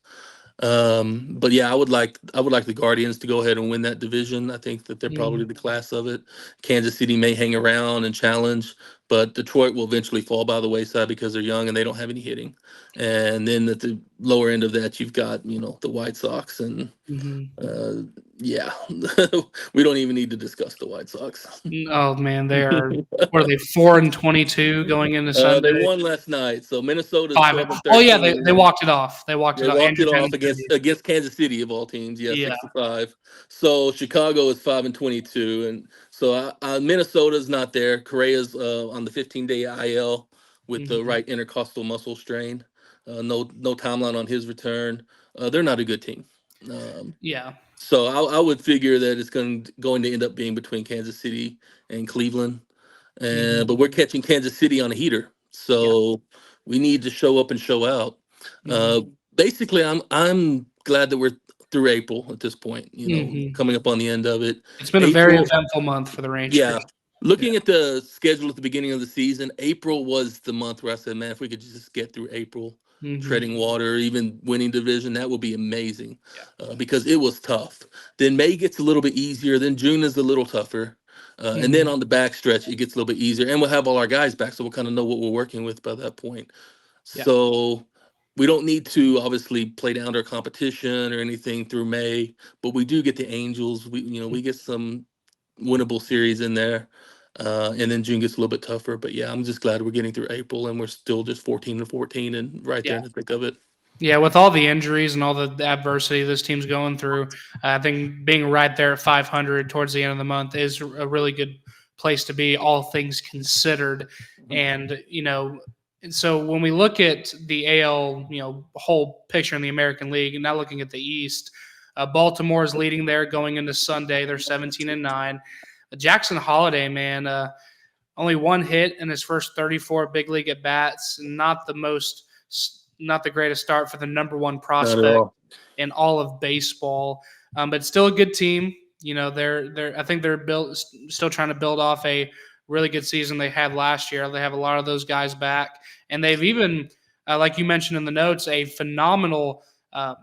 But yeah, I would like the Guardians to go ahead and win that division. I think that they're probably the class of it. Kansas City may hang around and challenge, but Detroit will eventually fall by the wayside because they're young and they don't have any hitting. And then at the lower end of that, you've got the White Sox and yeah, we don't even need to discuss the White Sox. Oh man, they are. What are they, 4-22 going into Sunday? They won last night, so Minnesota's 5. Oh yeah, they walked it off. They walked it off against Kansas City of all teams. Yeah, 65. So Chicago is 5-22, and so Minnesota's not there. Correa's on the 15-day IL with the right intercostal muscle strain. No timeline on his return. They're not a good team. So I would figure that it's going to end up being between Kansas City and Cleveland, but we're catching Kansas City on a heater, so we need to show up and show out. Basically, I'm glad that we're through April at this point. Coming up on the end of it. It's been a very eventful month for the Rangers. Yeah. Looking at the schedule at the beginning of the season, April was the month where I said, man, if we could just get through April. Treading water, even winning division, that would be amazing because it was tough. Then May gets a little bit easier. Then June is a little tougher. And then on the back stretch, it gets a little bit easier. And we'll have all our guys back, so we'll kind of know what we're working with by that point. So we don't need to obviously play down our competition or anything through May, but we do get the Angels. We get some winnable series in there. And then June gets a little bit tougher, but yeah, I'm just glad we're getting through April and we're still just 14-14 and right there in the thick of it. Yeah, with all the injuries and all the adversity this team's going through, I think being right there at 500 towards the end of the month is a really good place to be, all things considered. And so when we look at the AL, whole picture in the American League, and now looking at the East, Baltimore is leading there going into Sunday. They're 17-9. Jackson Holliday, man, only 1 hit in his first 34 big league at bats. Not the greatest start for the number 1 prospect in all of baseball, but still a good team. I think they're still trying to build off a really good season they had last year. They have a lot of those guys back, and they've even, like you mentioned in the notes, a phenomenal.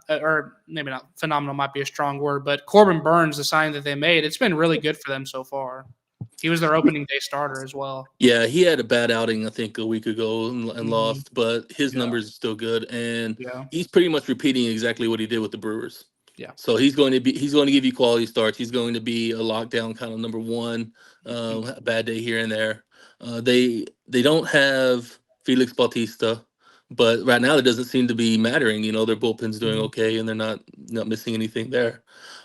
Or maybe not phenomenal might be a strong word, but Corbin Burns, the signing that they made, it's been really good for them so far. He was their opening day starter as well. Yeah, he had a bad outing, I think, a week ago and Mhm. lost, but his Yeah, numbers are still good, and yeah, he's pretty much repeating exactly what he did with the Brewers. yeah. So he's going to give you quality starts. He's going to be a lockdown kind of number one. Mhm. A bad day here and there. They don't have Felix Bautista, but right now it doesn't seem to be mattering. Their bullpen's doing Mhm. okay, and they're not missing anything there.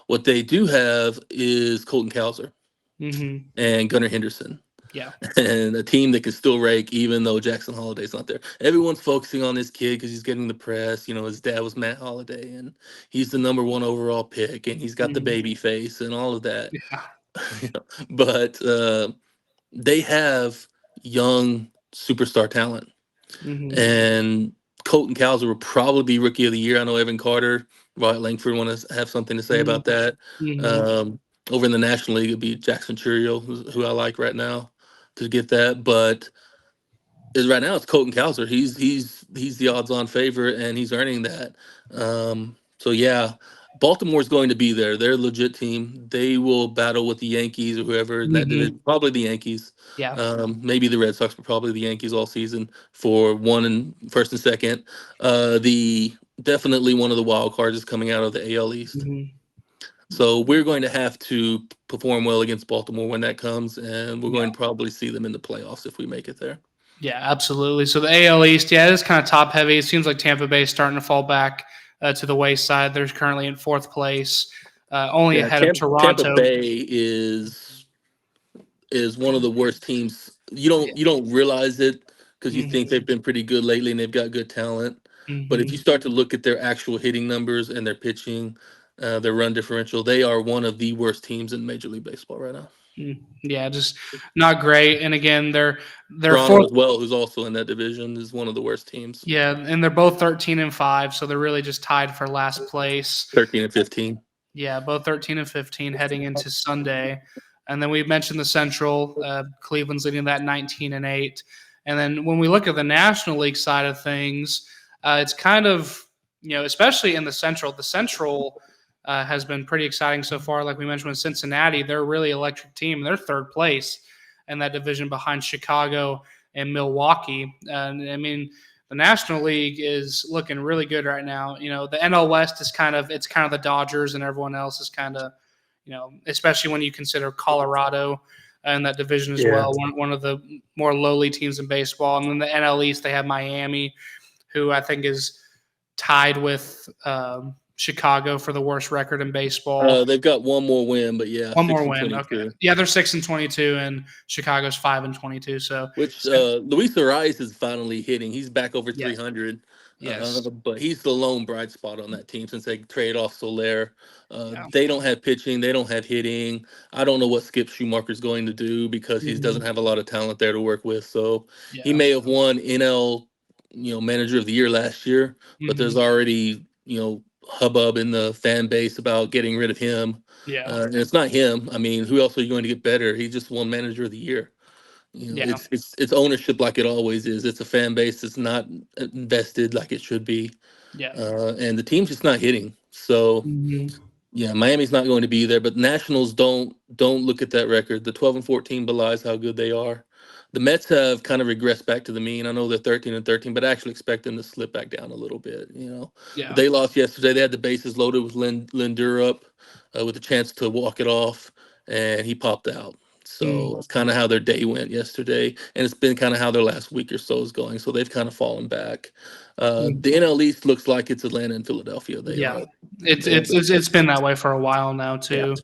What they do have is Colton Cowser Mhm. and Gunnar Henderson Yeah. and a team that can still rake even though Jackson Holiday's not there. Everyone's focusing on this kid because he's getting the press. His dad was Matt Holliday, and he's the number one overall pick, and he's got the Mhm. baby face and all of that. Yeah. But they have young superstar talent, Mhm. and Colton Cowser will probably be rookie of the year. I know Evan Carter, Wyatt Langford want to have something to say Mhm. about that. Mhm. Um, Over in the National League, it'd be Jackson Churio, who I like right now to get that. But is right now it's Colton Cowser. He's the odds-on favorite, and he's earning that. So yeah, Baltimore's going to be there. They're a legit team. They will battle with the Yankees or whoever in that Mhm. division. Probably the Yankees. Yeah. Maybe the Red Sox, but probably the Yankees all season for one and first and second. The definitely one of the wild cards is coming out of the AL East. Mhm. So we're going to have to perform well against Baltimore when that comes, and we're Yeah. going to probably see them in the playoffs if we make it there. Yeah, absolutely. So the AL East, yeah, it is kind of top heavy. It seems like Tampa Bay is starting to fall back to the wayside. They're currently in fourth place, only Yeah, ahead of Tampa Toronto. Bay is one of the worst teams. You Yeah. don't realize it because you think Mhm. they've been pretty good lately and they've got good talent. But if you Mhm. start to look at their actual hitting numbers and their pitching, their run differential, they are one of the worst teams in Major League Baseball right now. Yeah, just not great. And again, they're Toronto fourth. as well, who's also in that division, is one of the worst teams. Yeah, and they're both 13-5, so they're really just tied for last place. 13 and 15. Yeah, both 13 and 15 heading into Sunday. And then we mentioned the Central. Cleveland's leading that 19-8. And then when we look at the National League side of things, it's kind of, especially in the Central has been pretty exciting so far. Like we mentioned with Cincinnati, they're a really electric team. They're third place in that division behind Chicago and Milwaukee. And I mean, the National League is looking really good right now. The NL West is kind of the Dodgers, and everyone else is kind of, especially when you consider Colorado in that division as Yeah. well, one of the more lowly teams in baseball. And then the NL East, they have Miami, who I think is tied with Chicago for the worst record in baseball. They've got one more win, but yeah, One 6 more and win. Okay. 22. Yeah, they're 6-22, and Chicago's 5-22. So Which it's gonna, Luis Ariz is finally hitting. He's back over yes, 300, yes, but he's the lone bright spot on that team since they trade off Soler. yeah, They don't have pitching. They don't have hitting. I don't know what Skip Schumacher's going to do because he doesn't hmm have a lot of talent there to work with. So he yeah, may have won NL, Manager of the Year last year, but there's hmm already, hubbub in the fan base about getting rid of him. yeah, And it's not him. I mean, who else are you going to get better? He just won Manager of the Year. yeah, It's ownership like it always is. It's a fan base that's not invested like it should be, yeah. and the team's just not hitting. So hmm yeah, Miami's not going to be there. But Nationals don't look at that record. The 12 and 14 belies how good they are. The Mets have kind of regressed back to the mean. I know they're 13 and 13, but I actually expect them to slip back down a little bit. Yeah. They lost yesterday. They had the bases loaded with Lindor up, with a chance to walk it off, and he popped out. So Mm, it's kind of how their day went yesterday, and it's been kind of how their last week or so is going. So they've kind of fallen back. mm, The NL East looks like it's Atlanta and Philadelphia. They yeah. are. It's They are it's the, it's it's been that way for a while now yeah. too.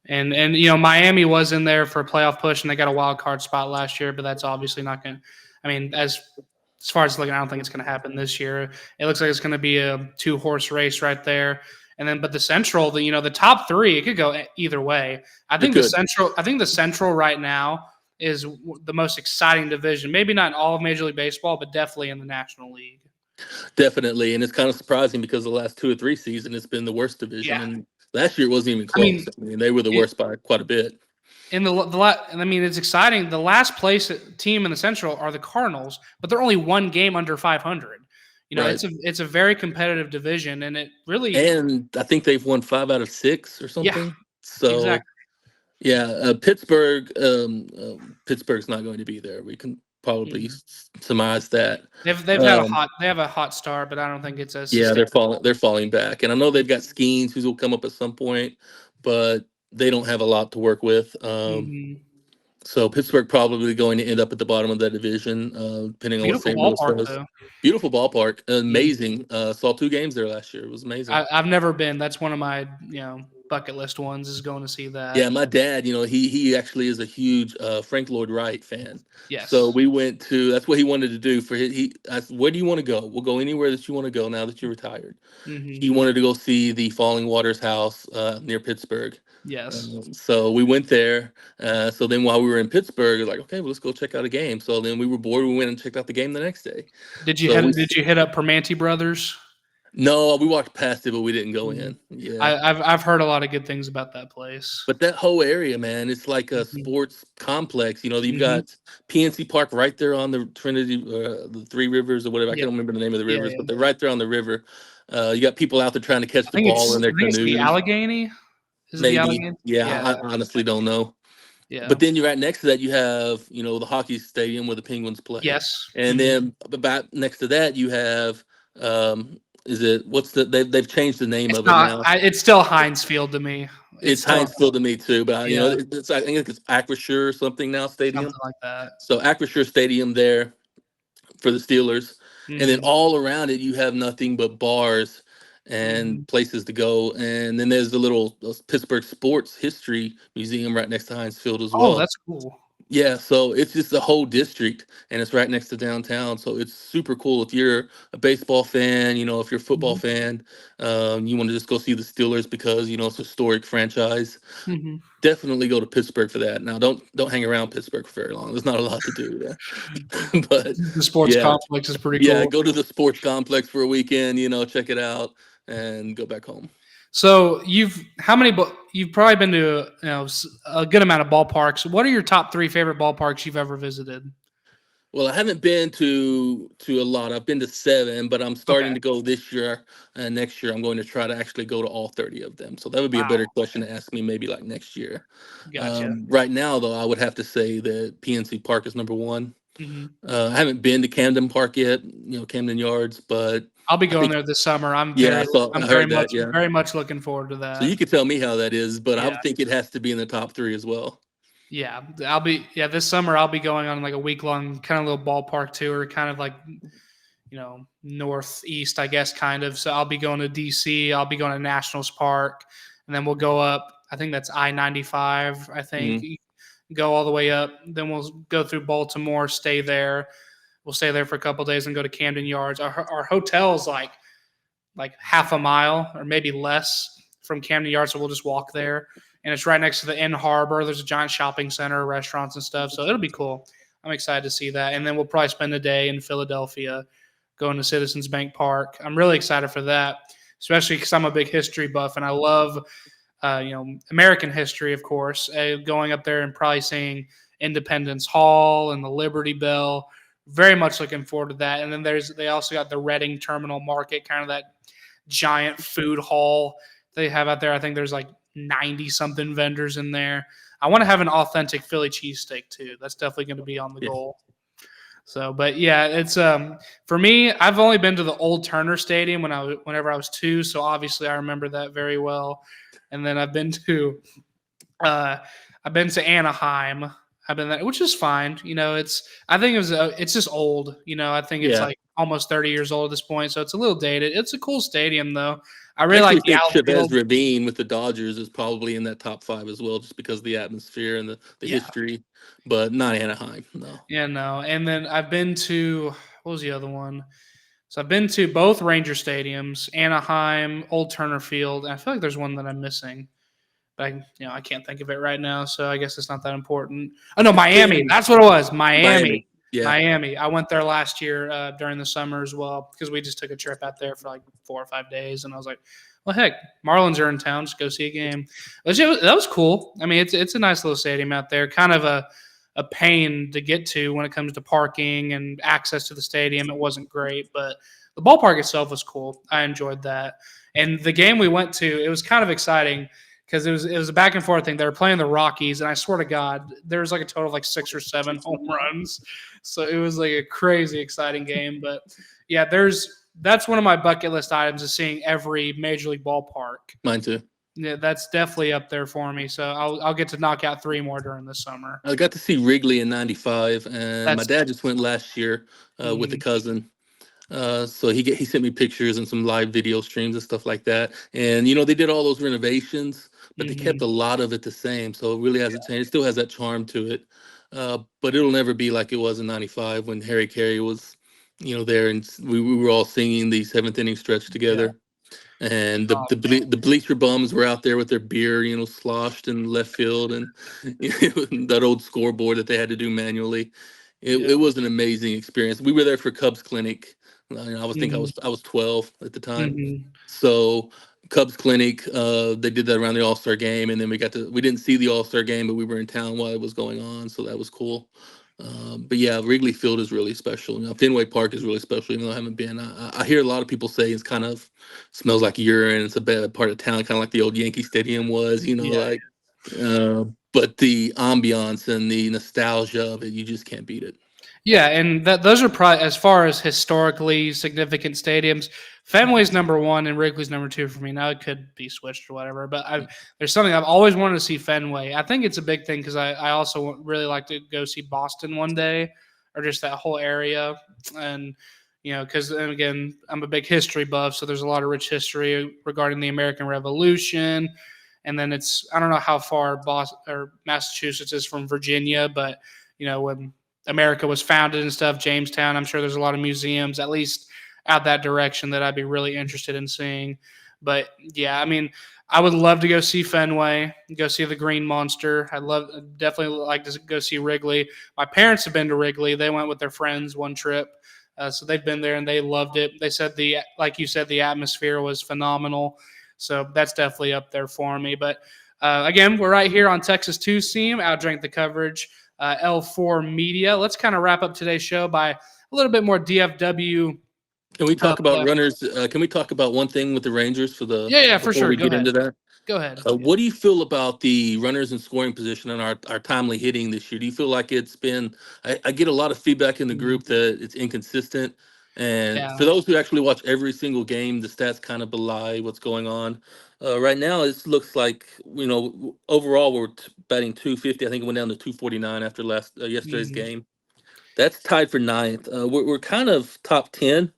And Miami was in there for a playoff push and they got a wild card spot last year, but that's obviously not going to. I mean, as far as looking, I don't think it's going to happen this year. It looks like it's going to be a 2-horse race right there. And then, but the Central, the top three, it could go either way. It could. I think the Central right now is the most exciting division. Maybe not in all of Major League Baseball, but definitely in the National League. Definitely, and it's kind of surprising because the last 2 or 3 seasons it's been the worst division, Yeah, and last year it wasn't even I mean, close. I mean, they were the it, worst by quite a bit. And I mean, it's exciting. The last place team in the Central are the Cardinals, but they're only one game under 500. Right. It's a very competitive division, and it really, And I think they've won 5 out of 6 or yeah, something. So exactly. yeah, Pittsburgh's not going to be there. We can probably Mhm. surmise that. They've had Um, they have a hot start, but I don't think it's as yeah, sustainable. they're falling back, and I know they've got Skeens who will come up at some point, but they don't have a lot to work with. Mhm. So Pittsburgh probably going to end up at the bottom of that division, depending on what Beautiful St. Louis ballpark, does. though. Beautiful ballpark, Mhm. amazing. Saw 2 games there last year. It was amazing. I've never been. That's one of my bucket list ones is going to see Yeah, that. my dad, he actually is a huge Frank Lloyd Wright fan. So Yes. we went to that's what he wanted to do for he I said, "Where do you want to go? We'll go anywhere that you want to go now that you're retired." He Hmm. wanted to go see the Falling Waters house near Pittsburgh. Yes. So we went there. So then while we were in Pittsburgh, it was like, okay, well, let's go check out a game. So then we were bored. We went and checked out the game the next day. So Did you hit up Permanente Brothers? no, we walked past it, but we didn't go Mhm. in. Yeah. I've heard a lot of good things about that place. But that whole area, man, it's like a Hmm. sports complex. You've Hmm. got PNC Park right there on the Trinity, the Three Rivers or whatever. I Yeah, can't remember the name of the yeah, rivers, yeah. but they're right there on the river. You got people out there trying to catch I the think ball in their I think it's the canoes. Allegheny. Is it the Maybe. Allegheny? Yeah, Yeah, I honestly don't know. yeah. But then you're right next to that, you have, the hockey stadium where the Penguins play. Yes. And Hmm. then about next to that, you have, they've changed the name It's of it not. now. It's still Heinz Field to me. It's It's still Heinz Field to me too, but yeah, I think it's Acrisure or something now something stadium. like that. So Acrisure Stadium there for the Steelers, and then Hmm. all around it you have nothing but bars Hmm. and places to go. And then there's the little Pittsburgh Sports History Museum right next to Heinz Field as Oh, well. that's cool. Yeah, so it's just the whole district, and it's right next to downtown. So it's super cool if you're a baseball fan. If you're a football Hmm. fan, you want to just go see the Steelers because it's a historic franchise. Hmm. Definitely go to Pittsburgh for that. Now, don't hang around Pittsburgh for very long. There's not a lot to do there, but The sports yeah, complex is pretty yeah, cool. go to the sports complex for a weekend. Check it out, and go back home. So you've probably been to a good amount of ballparks. What are your top three favorite ballparks you've ever visited? Well, I haven't been to a lot. I've been to 7, but I'm Okay. starting to go this year. And next year, I'm going to try to actually go to all 30 of them. So that would be a Wow. better question to ask me maybe like next year. Gotcha. Right now, though, I would have to say that PNC Park is number 1. Hmm. I haven't been to Camden Park yet, Camden Yards, but I'll be I going think, there this summer. yeah, I I'm heard that. Yeah. very much looking forward to So that. you could tell me how that is, but I Yeah. would think it has to be in the top 3 as well. Yeah. This summer I'll be going on like a week long kind of little ballpark tour, kind of like northeast, I guess, kind of. So I'll be going to DC. I'll be going to Nationals Park, and then we'll go up. I think that's I-95. I think Mhm. go all the way up. Then we'll go through Baltimore, stay there. We'll stay there for a couple of days and go to Camden Yards. Our hotel's like half a mile or maybe less from Camden Yards, so we'll just walk there. And it's right next to the Inn Harbor. There's a giant shopping center, restaurants and stuff. So it'll be cool. I'm excited to see that. And then we'll probably spend a day in Philadelphia going to Citizens Bank Park. I'm really excited for that, especially because I'm a big history buff and I love, American history, of course. Going up there and probably seeing Independence Hall and the Liberty Bell. Very much looking forward to that. And then they also got the Reading Terminal Market, kind of that giant food hall they have out there. I think there's like 90 something vendors in there. I want to have an authentic Philly cheesesteak too. That's definitely going to be on the Yeah. goal. So, but yeah, it's for me. I've only been to the old Turner Stadium whenever I was 2, so obviously I remember that very well. And then uh, I've been to Anaheim. I've been there, which is fine. I think it's just old. I think it's Yeah. like almost 30 years old at this point, so it's a little dated. It's a cool stadium though. I I really actually like the think Chavez outfield. Ravine with the Dodgers is probably in that top 5 as well, just because of the atmosphere and the Yeah, history, but not Anaheim. No. yeah, no. And then I've been to what was the other one? So I've been to both Ranger stadiums, Anaheim, Old Turner Field, and I feel like there's one that I'm missing. But I can't think of it right now, so I guess it's not that important. Oh no, It's Miami. been That's what it was. Miami. Miami. Yeah. Miami. I went there last year during the summer as well because we just took a trip out there for like 4 or 5 days, and I was like, Well, heck, Marlins are in town. Just go see a game. That was cool. I mean, it's a nice little stadium out there. Kind of a pain to get to when it comes to parking and access to the stadium. It wasn't great, but the ballpark itself was cool. I enjoyed that. And the game we went to, it was kind of exciting because it was a back and forth thing. They were playing the Rockies, and I swear to God, there was like a total of like 6 or 7 home runs. So it was like a crazy exciting game. But yeah, that's one of my bucket list items is seeing every major league ballpark. Mine too. Yeah, that's definitely up there for me. So I'll get to knock out 3 more during the summer. I got to see Wrigley in '95, and my dad just went last year with a cousin. So he sent me pictures and some live video streams and stuff like that. And they did all those renovations, but they kept a lot of it the same. So it really hasn't changed. It still has that charm to it. But it'll never be like it was in '95 when Harry Carey was, there, and we were all singing the 7th inning stretch together. And the bleacher bums were out there with their beer, sloshed in left field, and that old scoreboard that they had to do manually. It was an amazing experience. We were there for Cubs Clinic. I was 12 at the time. So Cubs Clinic, they did that around the All-Star game, and then we didn't see the All-Star game, but we were in town while it was going on, so that was cool. But yeah, Wrigley Field is really special. Fenway Park is really special, even though I haven't been. I hear a lot of people say it's kind of smells like urine. It's a bad part of town, kind of like the old Yankee Stadium was, but the ambiance and the nostalgia of it, you just can't beat it. Yeah, and those are probably, as far as historically significant stadiums, Fenway's number 1 and Wrigley's number 2 for me. Now it could be switched or whatever, but there's something I've always wanted to see Fenway. I think it's a big thing because I also really like to go see Boston one day, or just that whole area. And because again, I'm a big history buff, so there's a lot of rich history regarding the American Revolution. And then I don't know how far Boston or Massachusetts is from Virginia, but when America was founded and stuff, Jamestown, I'm sure there's a lot of museums, at least out that direction, that I'd be really interested in seeing. But yeah, I mean, I would love to go see Fenway, go see the Green Monster. Definitely like to go see Wrigley. My parents have been to Wrigley. They went with their friends one trip. So they've been there and they loved it. They said like you said, the atmosphere was phenomenal. So that's definitely up there for me. But again, we're right here on Texas 2 Seam, Outdrink the Coverage, L4 Media. Let's kind of wrap up today's show by a little bit more DFW. Can we talk about runners? Can we talk about one thing with the Rangers for the? Yeah, for sure. We get into that. Go ahead. What do you feel about the runners in scoring position and our timely hitting this year? Do you feel like it's been? I get a lot of feedback in the group that it's inconsistent. And for those who actually watch every single game, the stats kind of belie what's going on. Right now, it looks like overall we're batting 250. I think it went down to 249 after yesterday's game. That's tied for 9th. We're kind of top 10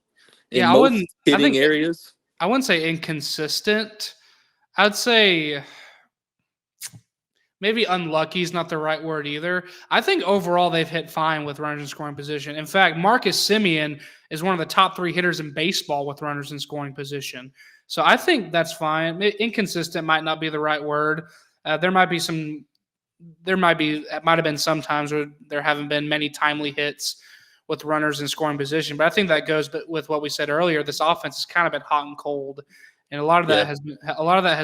in most hitting areas. I wouldn't say inconsistent. I'd say maybe unlucky is not the right word either. I think overall they've hit fine with runners in scoring position. In fact, Marcus Semien is one of the top 3 hitters in baseball with runners in scoring position. So I think that's fine. Inconsistent might not be the right word. It might have been some times where there haven't been many timely hits with runners in scoring position. But I think that goes with what we said earlier. This offense has kind of been hot and cold. And a lot of that has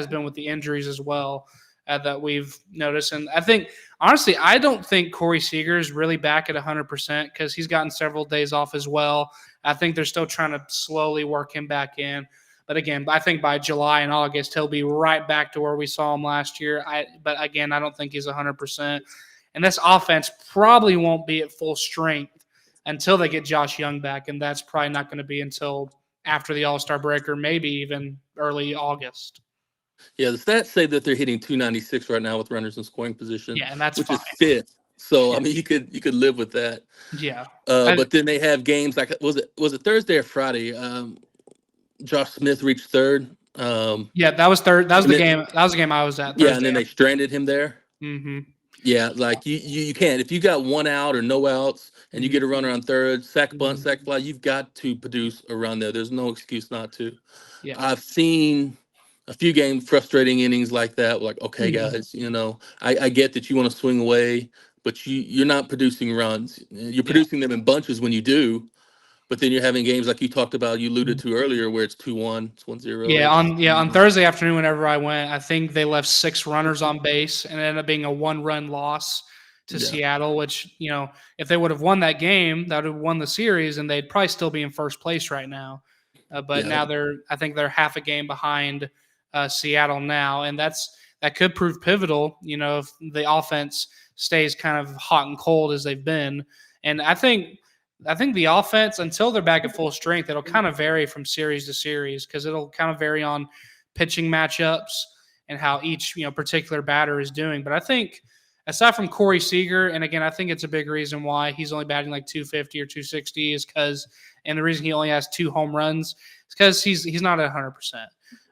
been with the injuries as well that we've noticed. And I think, honestly, I don't think Corey Seager is really back at 100% because he's gotten several days off as well. I think they're still trying to slowly work him back in. But again, I think by July and August, he'll be right back to where we saw him last year. But again, I don't think he's 100%. And this offense probably won't be at full strength until they get Josh Young back. And that's probably not going to be until after the All-Star break or maybe even early August. Yeah, the stats say that they're hitting 296 right now with runners in scoring position. Yeah, and that's which fine. is 5th. So I mean, you could live with that. Yeah. But then they have games like was it Thursday or Friday? Josh Smith reached 3rd. Yeah, that was third. That was the game. That was the game I was at. Thursday. Yeah, and then they stranded him there. Mm-hmm. Yeah, like you can't. If you got 1 out or no outs and you get a runner on 3rd, sack bunt, sack fly, you've got to produce a run there. There's no excuse not to. Yeah. I've seen a few frustrating innings like that. Like, okay, guys, I get that you want to swing away, but you're not producing runs. You're producing them in bunches when you do, But then you're having games like you talked about, you alluded to earlier, where it's 2-1, it's 1-0. On Thursday afternoon, whenever I went, I think they left 6 runners on base, and it ended up being a 1-run loss to Seattle. Which, if they would have won that game, that would have won the series, and they'd probably still be in first place right now. But now I think they're half a game behind Seattle now, and that could prove pivotal. If the offense stays kind of hot and cold as they've been, and I think the offense, until they're back at full strength, it'll kind of vary from series to series, because it'll kind of vary on pitching matchups and how each particular batter is doing. But I think, aside from Corey Seager, and again, I think it's a big reason why he's only batting like 250 or 260 is because, and the reason he only has 2 home runs is because he's not at 100%,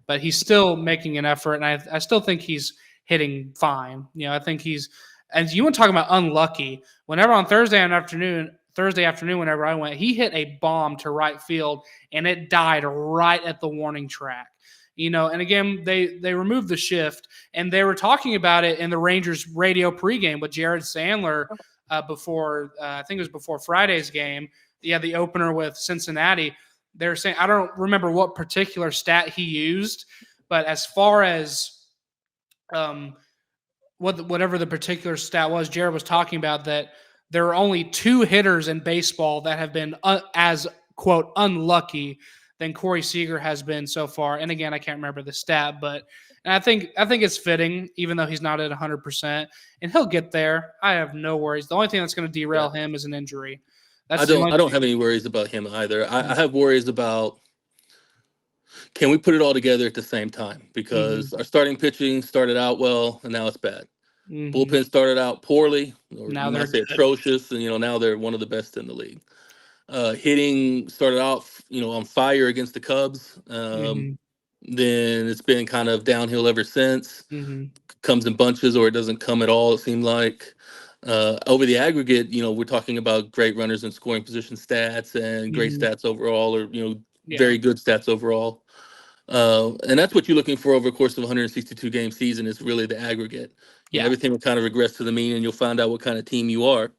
but he's still making an effort, and I still think he's hitting fine. I think he's, and you want to talk about unlucky. Whenever on Thursday afternoon, whenever I went, he hit a bomb to right field, and it died right at the warning track. And again, they removed the shift, and they were talking about it in the Rangers radio pregame with Jared Sandler before, I think it was before Friday's game. The opener with Cincinnati. They were saying, I don't remember what particular stat he used, but as far as whatever the particular stat was, Jared was talking about that there are only 2 hitters in baseball that have been as, quote, unlucky than Corey Seager has been so far. And again, I can't remember the stat, but I think it's fitting, even though he's not at 100%, and he'll get there. I have no worries. The only thing that's going to derail him is an injury. I don't have any worries about him either. I have worries about, can we put it all together at the same time? Because our starting pitching started out well, and now it's bad. Bullpen started out poorly, or now they're atrocious, and now they're one of the best in the league. Hitting started out, on fire against the Cubs. Then it's been kind of downhill ever since. Comes in bunches, or it doesn't come at all, it seemed like. Over the aggregate, we're talking about great runners and scoring position stats and great stats overall, or very good stats overall. And that's what you're looking for over the course of a 162 game season, is really the aggregate. Everything will kind of regress to the mean, and you'll find out what kind of team you are.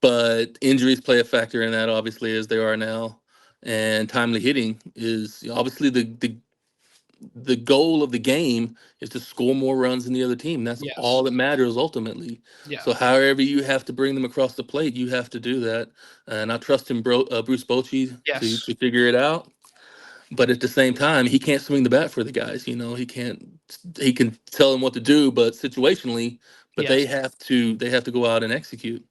But injuries play a factor in that, obviously, as they are now. And timely hitting is obviously the goal of the game is to score more runs than the other team. That's all that matters ultimately. So however you have to bring them across the plate, you have to do that. And I trust him, Bruce Bochy, to figure it out. But at the same time, he can't swing the bat for the guys. He can tell them what to do, but situationally, they have to go out and execute.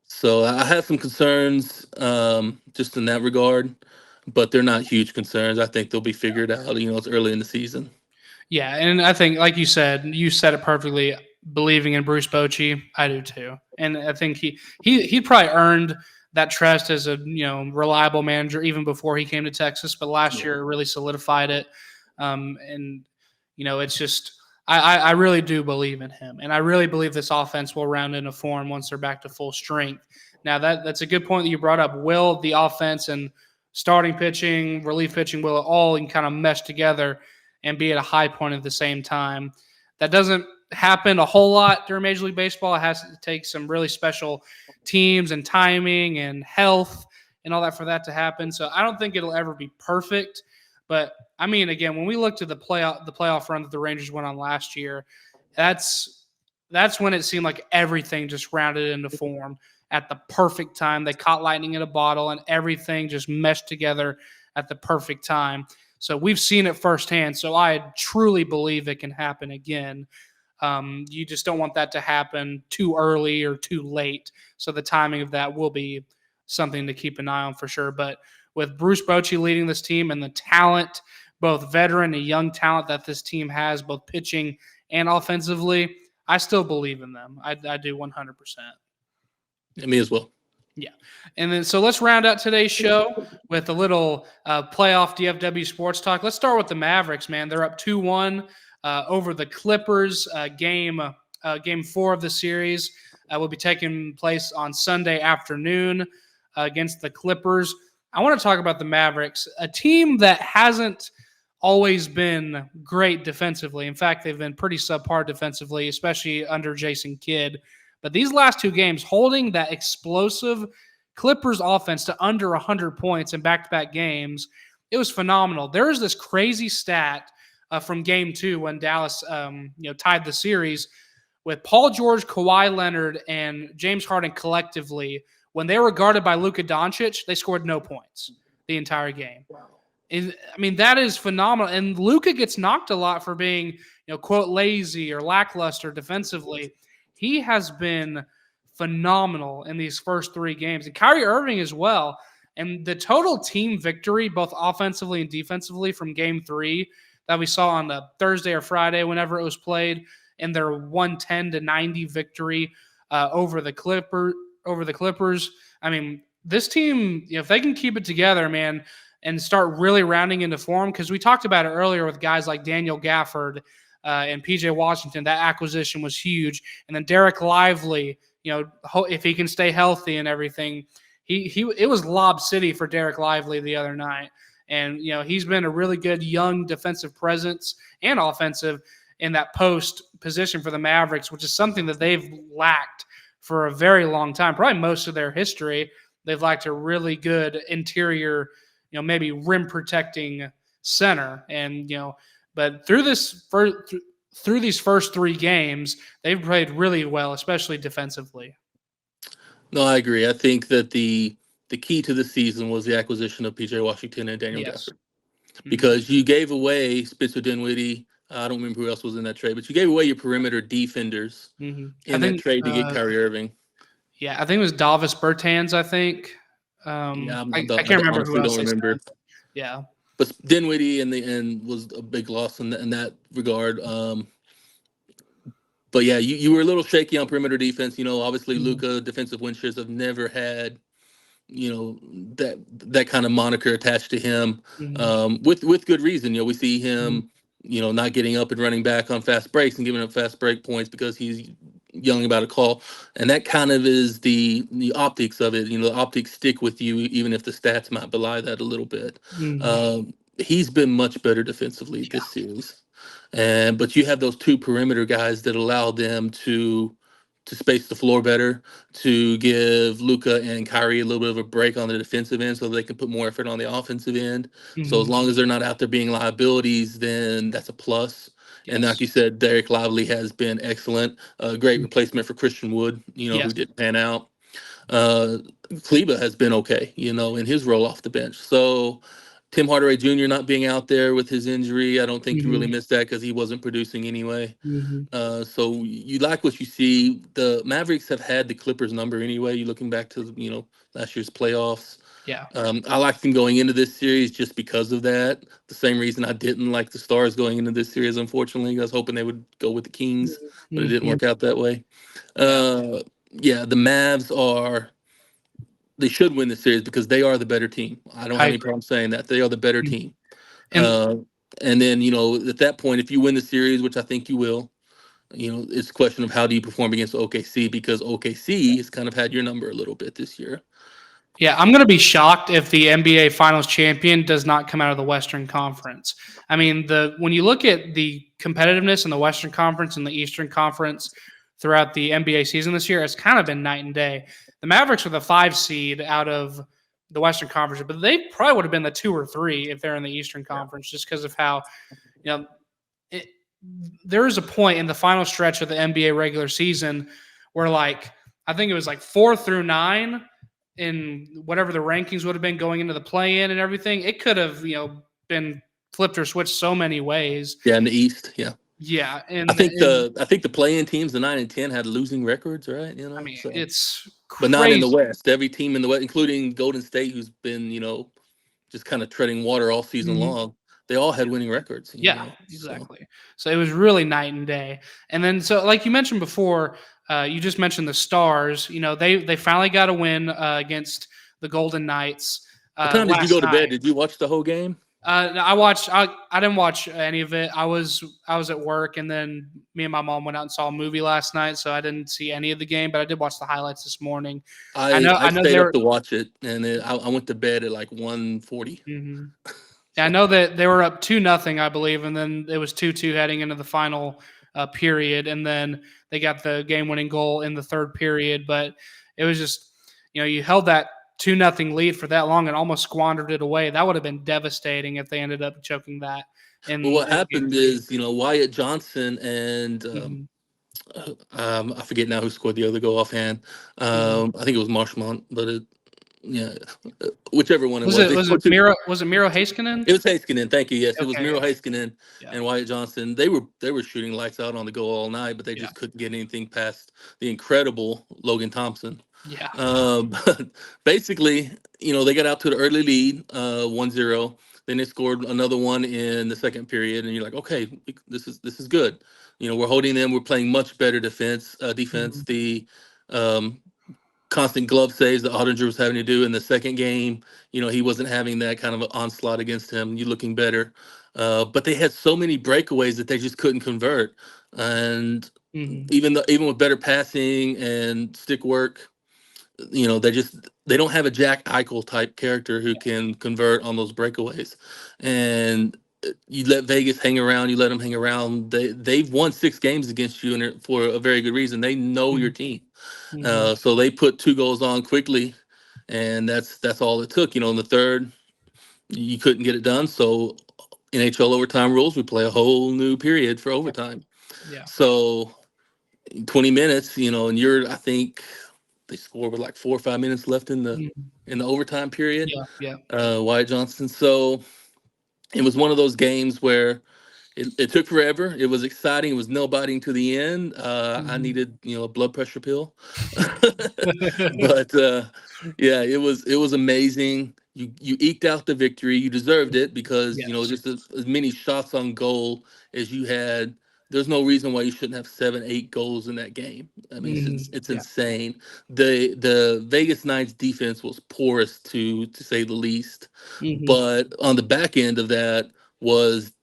So I have some concerns just in that regard, but they're not huge concerns. I think they'll be figured out. It's early in the season. Yeah, and I think, like you said it perfectly. Believing in Bruce Bochy, I do too, and I think he probably earned that trust as a reliable manager even before he came to Texas. But last year really solidified it, and it's just. I really do believe in him, and I really believe this offense will round into form once they're back to full strength. Now, that's a good point that you brought up. Will the offense and starting pitching, relief pitching, will it all kind of mesh together and be at a high point at the same time? That doesn't happen a whole lot during Major League Baseball. It has to take some really special teams and timing and health and all that for that to happen. So I don't think it'll ever be perfect. But I mean, again, when we look to the playoff run that the Rangers went on last year, that's when it seemed like everything just rounded into form at the perfect time. They caught lightning in a bottle, and everything just meshed together at the perfect time. So we've seen it firsthand. So I truly believe it can happen again. You just don't want that to happen too early or too late. So the timing of that will be something to keep an eye on for sure. But with Bruce Bochy leading this team and the talent, both veteran and young talent that this team has, both pitching and offensively, I still believe in them. I do 100%. Me as well. Yeah. And then so let's round out today's show with a little playoff DFW sports talk. Let's start with the Mavericks, man. They're up 2-1 over the Clippers. Game 4 of the series will be taking place on Sunday afternoon against the Clippers. I want to talk about the Mavericks, a team that hasn't always been great defensively. In fact, they've been pretty subpar defensively, especially under Jason Kidd. But these last 2 games, holding that explosive Clippers offense to under 100 points in back-to-back games. It was phenomenal. There is this crazy stat from Game 2 when Dallas tied the series with Paul George, Kawhi Leonard, and James Harden collectively. When they were guarded by Luka Doncic, they scored no points the entire game. That is phenomenal. And Luka gets knocked a lot for being, quote, lazy or lackluster defensively. He has been phenomenal in these first 3 games. And Kyrie Irving as well. And the total team victory, both offensively and defensively, from Game 3 that we saw on the Thursday or Friday, whenever it was played, and their 110-90 victory over the Clippers. This team, if they can keep it together, man, and start really rounding into form, because we talked about it earlier with guys like Daniel Gafford and PJ Washington. That acquisition was huge. And then Derek Lively, if he can stay healthy and everything, it was Lob City for Derek Lively the other night. And, he's been a really good young defensive presence and offensive in that post position for the Mavericks, which is something that they've lacked for a very long time, probably most of their history. They've lacked a really good interior, maybe rim protecting center. And, but through these first 3 games, they've played really well, especially defensively. No, I agree. I think that the key to the season was the acquisition of PJ Washington and Daniel Gafford. Because you gave away Spencer Dinwiddie. I don't remember who else was in that trade, but you gave away your perimeter defenders in that trade to get Kyrie Irving. Yeah, I think it was Davis Bertans, I think. I can't remember who else. Yeah. But Dinwiddie in the end was a big loss in that regard. But yeah, you were a little shaky on perimeter defense. Obviously Luka defensive win shares have never had, that kind of moniker attached to him, with good reason. We see him, not getting up and running back on fast breaks and giving up fast break points because he's yelling about a call. And that kind of is the optics of it. The optics stick with you, even if the stats might belie that a little bit. He's been much better defensively this series. But you have those 2 perimeter guys that allow them to space the floor better, to give Luka and Kyrie a little bit of a break on the defensive end so they can put more effort on the offensive end. So as long as they're not out there being liabilities, then that's a plus. Yes. And like you said, Derek Lively has been excellent. A great replacement for Christian Wood, who didn't pan out. Kleba has been okay, in his role off the bench. So Tim Hardaway Jr. not being out there with his injury, I don't think you really missed that because he wasn't producing anyway. So you like what you see. The Mavericks have had the Clippers number anyway. You're looking back to last year's playoffs. Yeah. I like them going into this series just because of that. The same reason I didn't like the Stars going into this series, unfortunately. I was hoping they would go with the Kings, but it didn't work out that way. The Mavs they should win the series because they are the better team. I don't have any problem saying that. They are the better team. And then, at that point, if you win the series, which I think you will, it's a question of how do you perform against OKC, because OKC has kind of had your number a little bit this year. Yeah, I'm going to be shocked if the NBA Finals champion does not come out of the Western Conference. When you look at the competitiveness in the Western Conference and the Eastern Conference throughout the NBA season this year, it's kind of been night and day. The Mavericks were the 5 seed out of the Western Conference, but they probably would have been the 2 or 3 if they're in the Eastern Conference, just because of how, there is a point in the final stretch of the NBA regular season where, I think it was 4 through 9 in whatever the rankings would have been going into the play-in and everything. It could have, been flipped or switched so many ways. Yeah, in the East, yeah. Yeah, and I think the play-in teams, the 9 and 10, had losing records, right? It's crazy. But not in the West. Every team in the West, including Golden State, who's been just kind of treading water all season long, they all had winning records. Exactly. So it was really night and day. And then, so like you mentioned before, you just mentioned the Stars. They finally got a win against the Golden Knights. What time did you go to bed? Did you watch the whole game? I didn't watch any of it. I was at work, and then me and my mom went out and saw a movie last night, so I didn't see any of the game, but I did watch the highlights this morning. I stayed up to watch it, and I went to bed at 1:40. Yeah, I know that they were up 2-0, I believe, and then it was 2-2 heading into the final period, and then they got the game-winning goal in the third period. But it was just, you held that 2-0 lead for that long and almost squandered it away. That would have been devastating if they ended up choking that. Well, what in happened game is, Wyatt Johnson and three. I forget now who scored the other goal offhand. I think it was Marshmont, but yeah, whichever one it was. Was it Miro? Was it Miro Heiskanen? It was Heiskanen. Thank you. Yes, it was Okay, Miro yeah. Heiskanen Yeah. and Wyatt Johnson. They were shooting lights out on the goal all night, but they just couldn't get anything past the incredible Logan Thompson. Yeah. But basically, they got out to the early lead, 1-0. Then they scored another one in the second period, and you're like, okay, this is good. We're holding them. We're playing much better defense. The constant glove saves that Ottinger was having to do in the second game. He wasn't having that kind of an onslaught against him. You looking better. But they had so many breakaways that they just couldn't convert. And even with better passing and stick work, they don't have a Jack Eichel type character who can convert on those breakaways. And you let Vegas hang around, you let them hang around. They've won 6 games against you, and for a very good reason. They know your team. So they put 2 goals on quickly, and that's all it took. In the third, you couldn't get it done. So NHL overtime rules, we play a whole new period for overtime. Yeah. So 20 minutes, and I think they scored with like 4 or 5 minutes left in the overtime period. Wyatt Johnson. So it was one of those games where it took forever. It was exciting. It was nail biting to the end. I needed, a blood pressure pill, but yeah, it was amazing. You eked out the victory. You deserved it because just as many shots on goal as you had. There's no reason why you shouldn't have 7, 8 goals in that game. I mean, it's insane. The Vegas Knights defense was porous to say the least, but on the back end of that was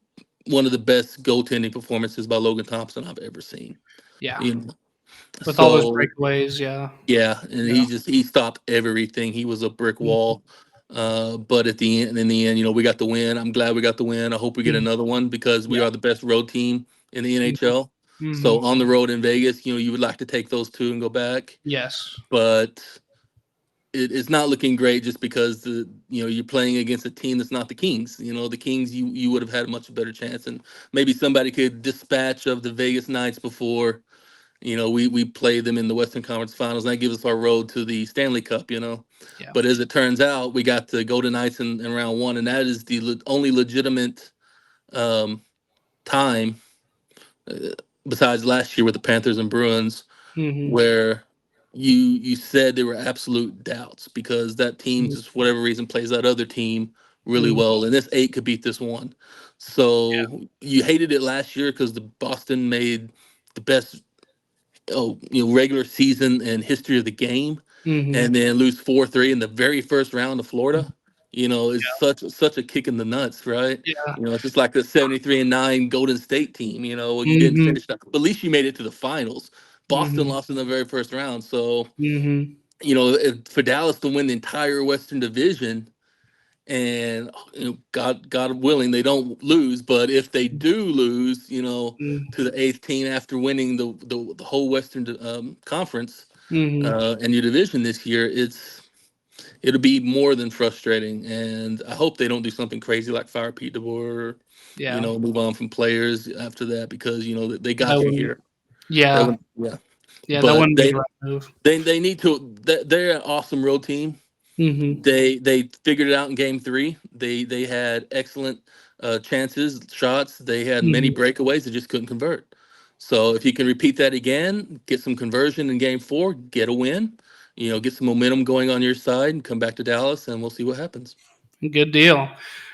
one of the best goaltending performances by Logan Thompson I've ever seen. Yeah. With all those breakaways, Yeah, and he stopped everything. He was a brick wall. But in the end, we got the win. I'm glad we got the win. I hope we get another one because we are the best road team in the NHL. So on the road in Vegas, you would like to take those 2 and go back. Yes. But it's not looking great just because you're playing against a team that's not the Kings. The Kings, you would have had a much better chance, and maybe somebody could dispatch of the Vegas Knights before we play them in the Western Conference Finals, and that gives us our road to the Stanley Cup. Yeah. But as it turns out, we got the Golden Knights in round 1, and that is the only legitimate time besides last year with the Panthers and Bruins, where you said there were absolute doubts because that team, just for whatever reason, plays that other team really well, and this 8 could beat this 1. So you hated it last year because the Boston made the best regular season and history of the game, and then lose 4-3 in the very first round of Florida. Is such a kick in the nuts, right? Yeah. It's just like the 73-9 Golden State team. You didn't finish that, but at least you made it to the finals. Boston lost in the very first round, so for Dallas to win the entire Western Division, and God willing, they don't lose. But if they do lose, to the 8th team after winning the whole Western Conference and your division this year, it'll be more than frustrating. And I hope they don't do something crazy like fire Pete DeBoer, or move on from players after that because they got you here. Yeah, but that wouldn't be the right move. They need to. They're an awesome road team. They figured it out in game 3. They had excellent chances, shots. They had many breakaways. They just couldn't convert. So if you can repeat that again, get some conversion in game 4, get a win, get some momentum going on your side, and come back to Dallas, and we'll see what happens. Good deal.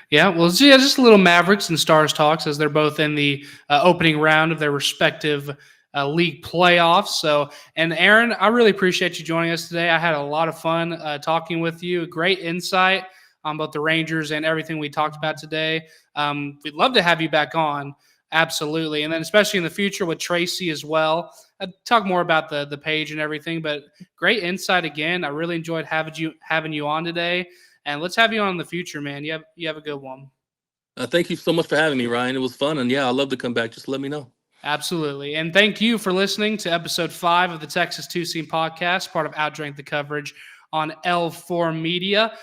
Yeah, well, just a little Mavericks and Stars talks as they're both in the opening round of their respective league playoffs. So, and Aaron, I really appreciate you joining us today. I had a lot of fun talking with you. Great insight on both the Rangers and everything we talked about today. We'd love to have you back on. Absolutely. And then especially in the future with Tracy as well. I'd talk more about the page and everything, but great insight again. I really enjoyed having you on today. And let's have you on in the future, man. You have a good one. Thank you so much for having me, Ryan. It was fun. And yeah, I'd love to come back. Just let me know. Absolutely. And thank you for listening to episode 5 of the Texas Two Seam Podcast, part of Outdrink the Coverage on L4 Media.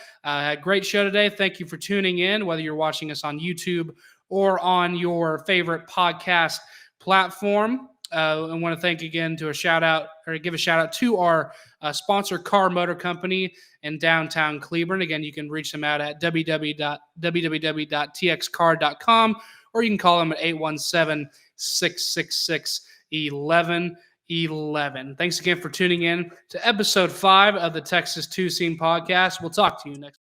Great show today. Thank you for tuning in, whether you're watching us on YouTube or on your favorite podcast platform. I want to thank again to give a shout out to our sponsor, Car Motor Company in downtown Cleveland. Again, you can reach them out at www.txcar.com, or you can call them at 817-666-1111. Thanks again for tuning in to episode 5 of the Texas 2 Scene Podcast. We'll talk to you next.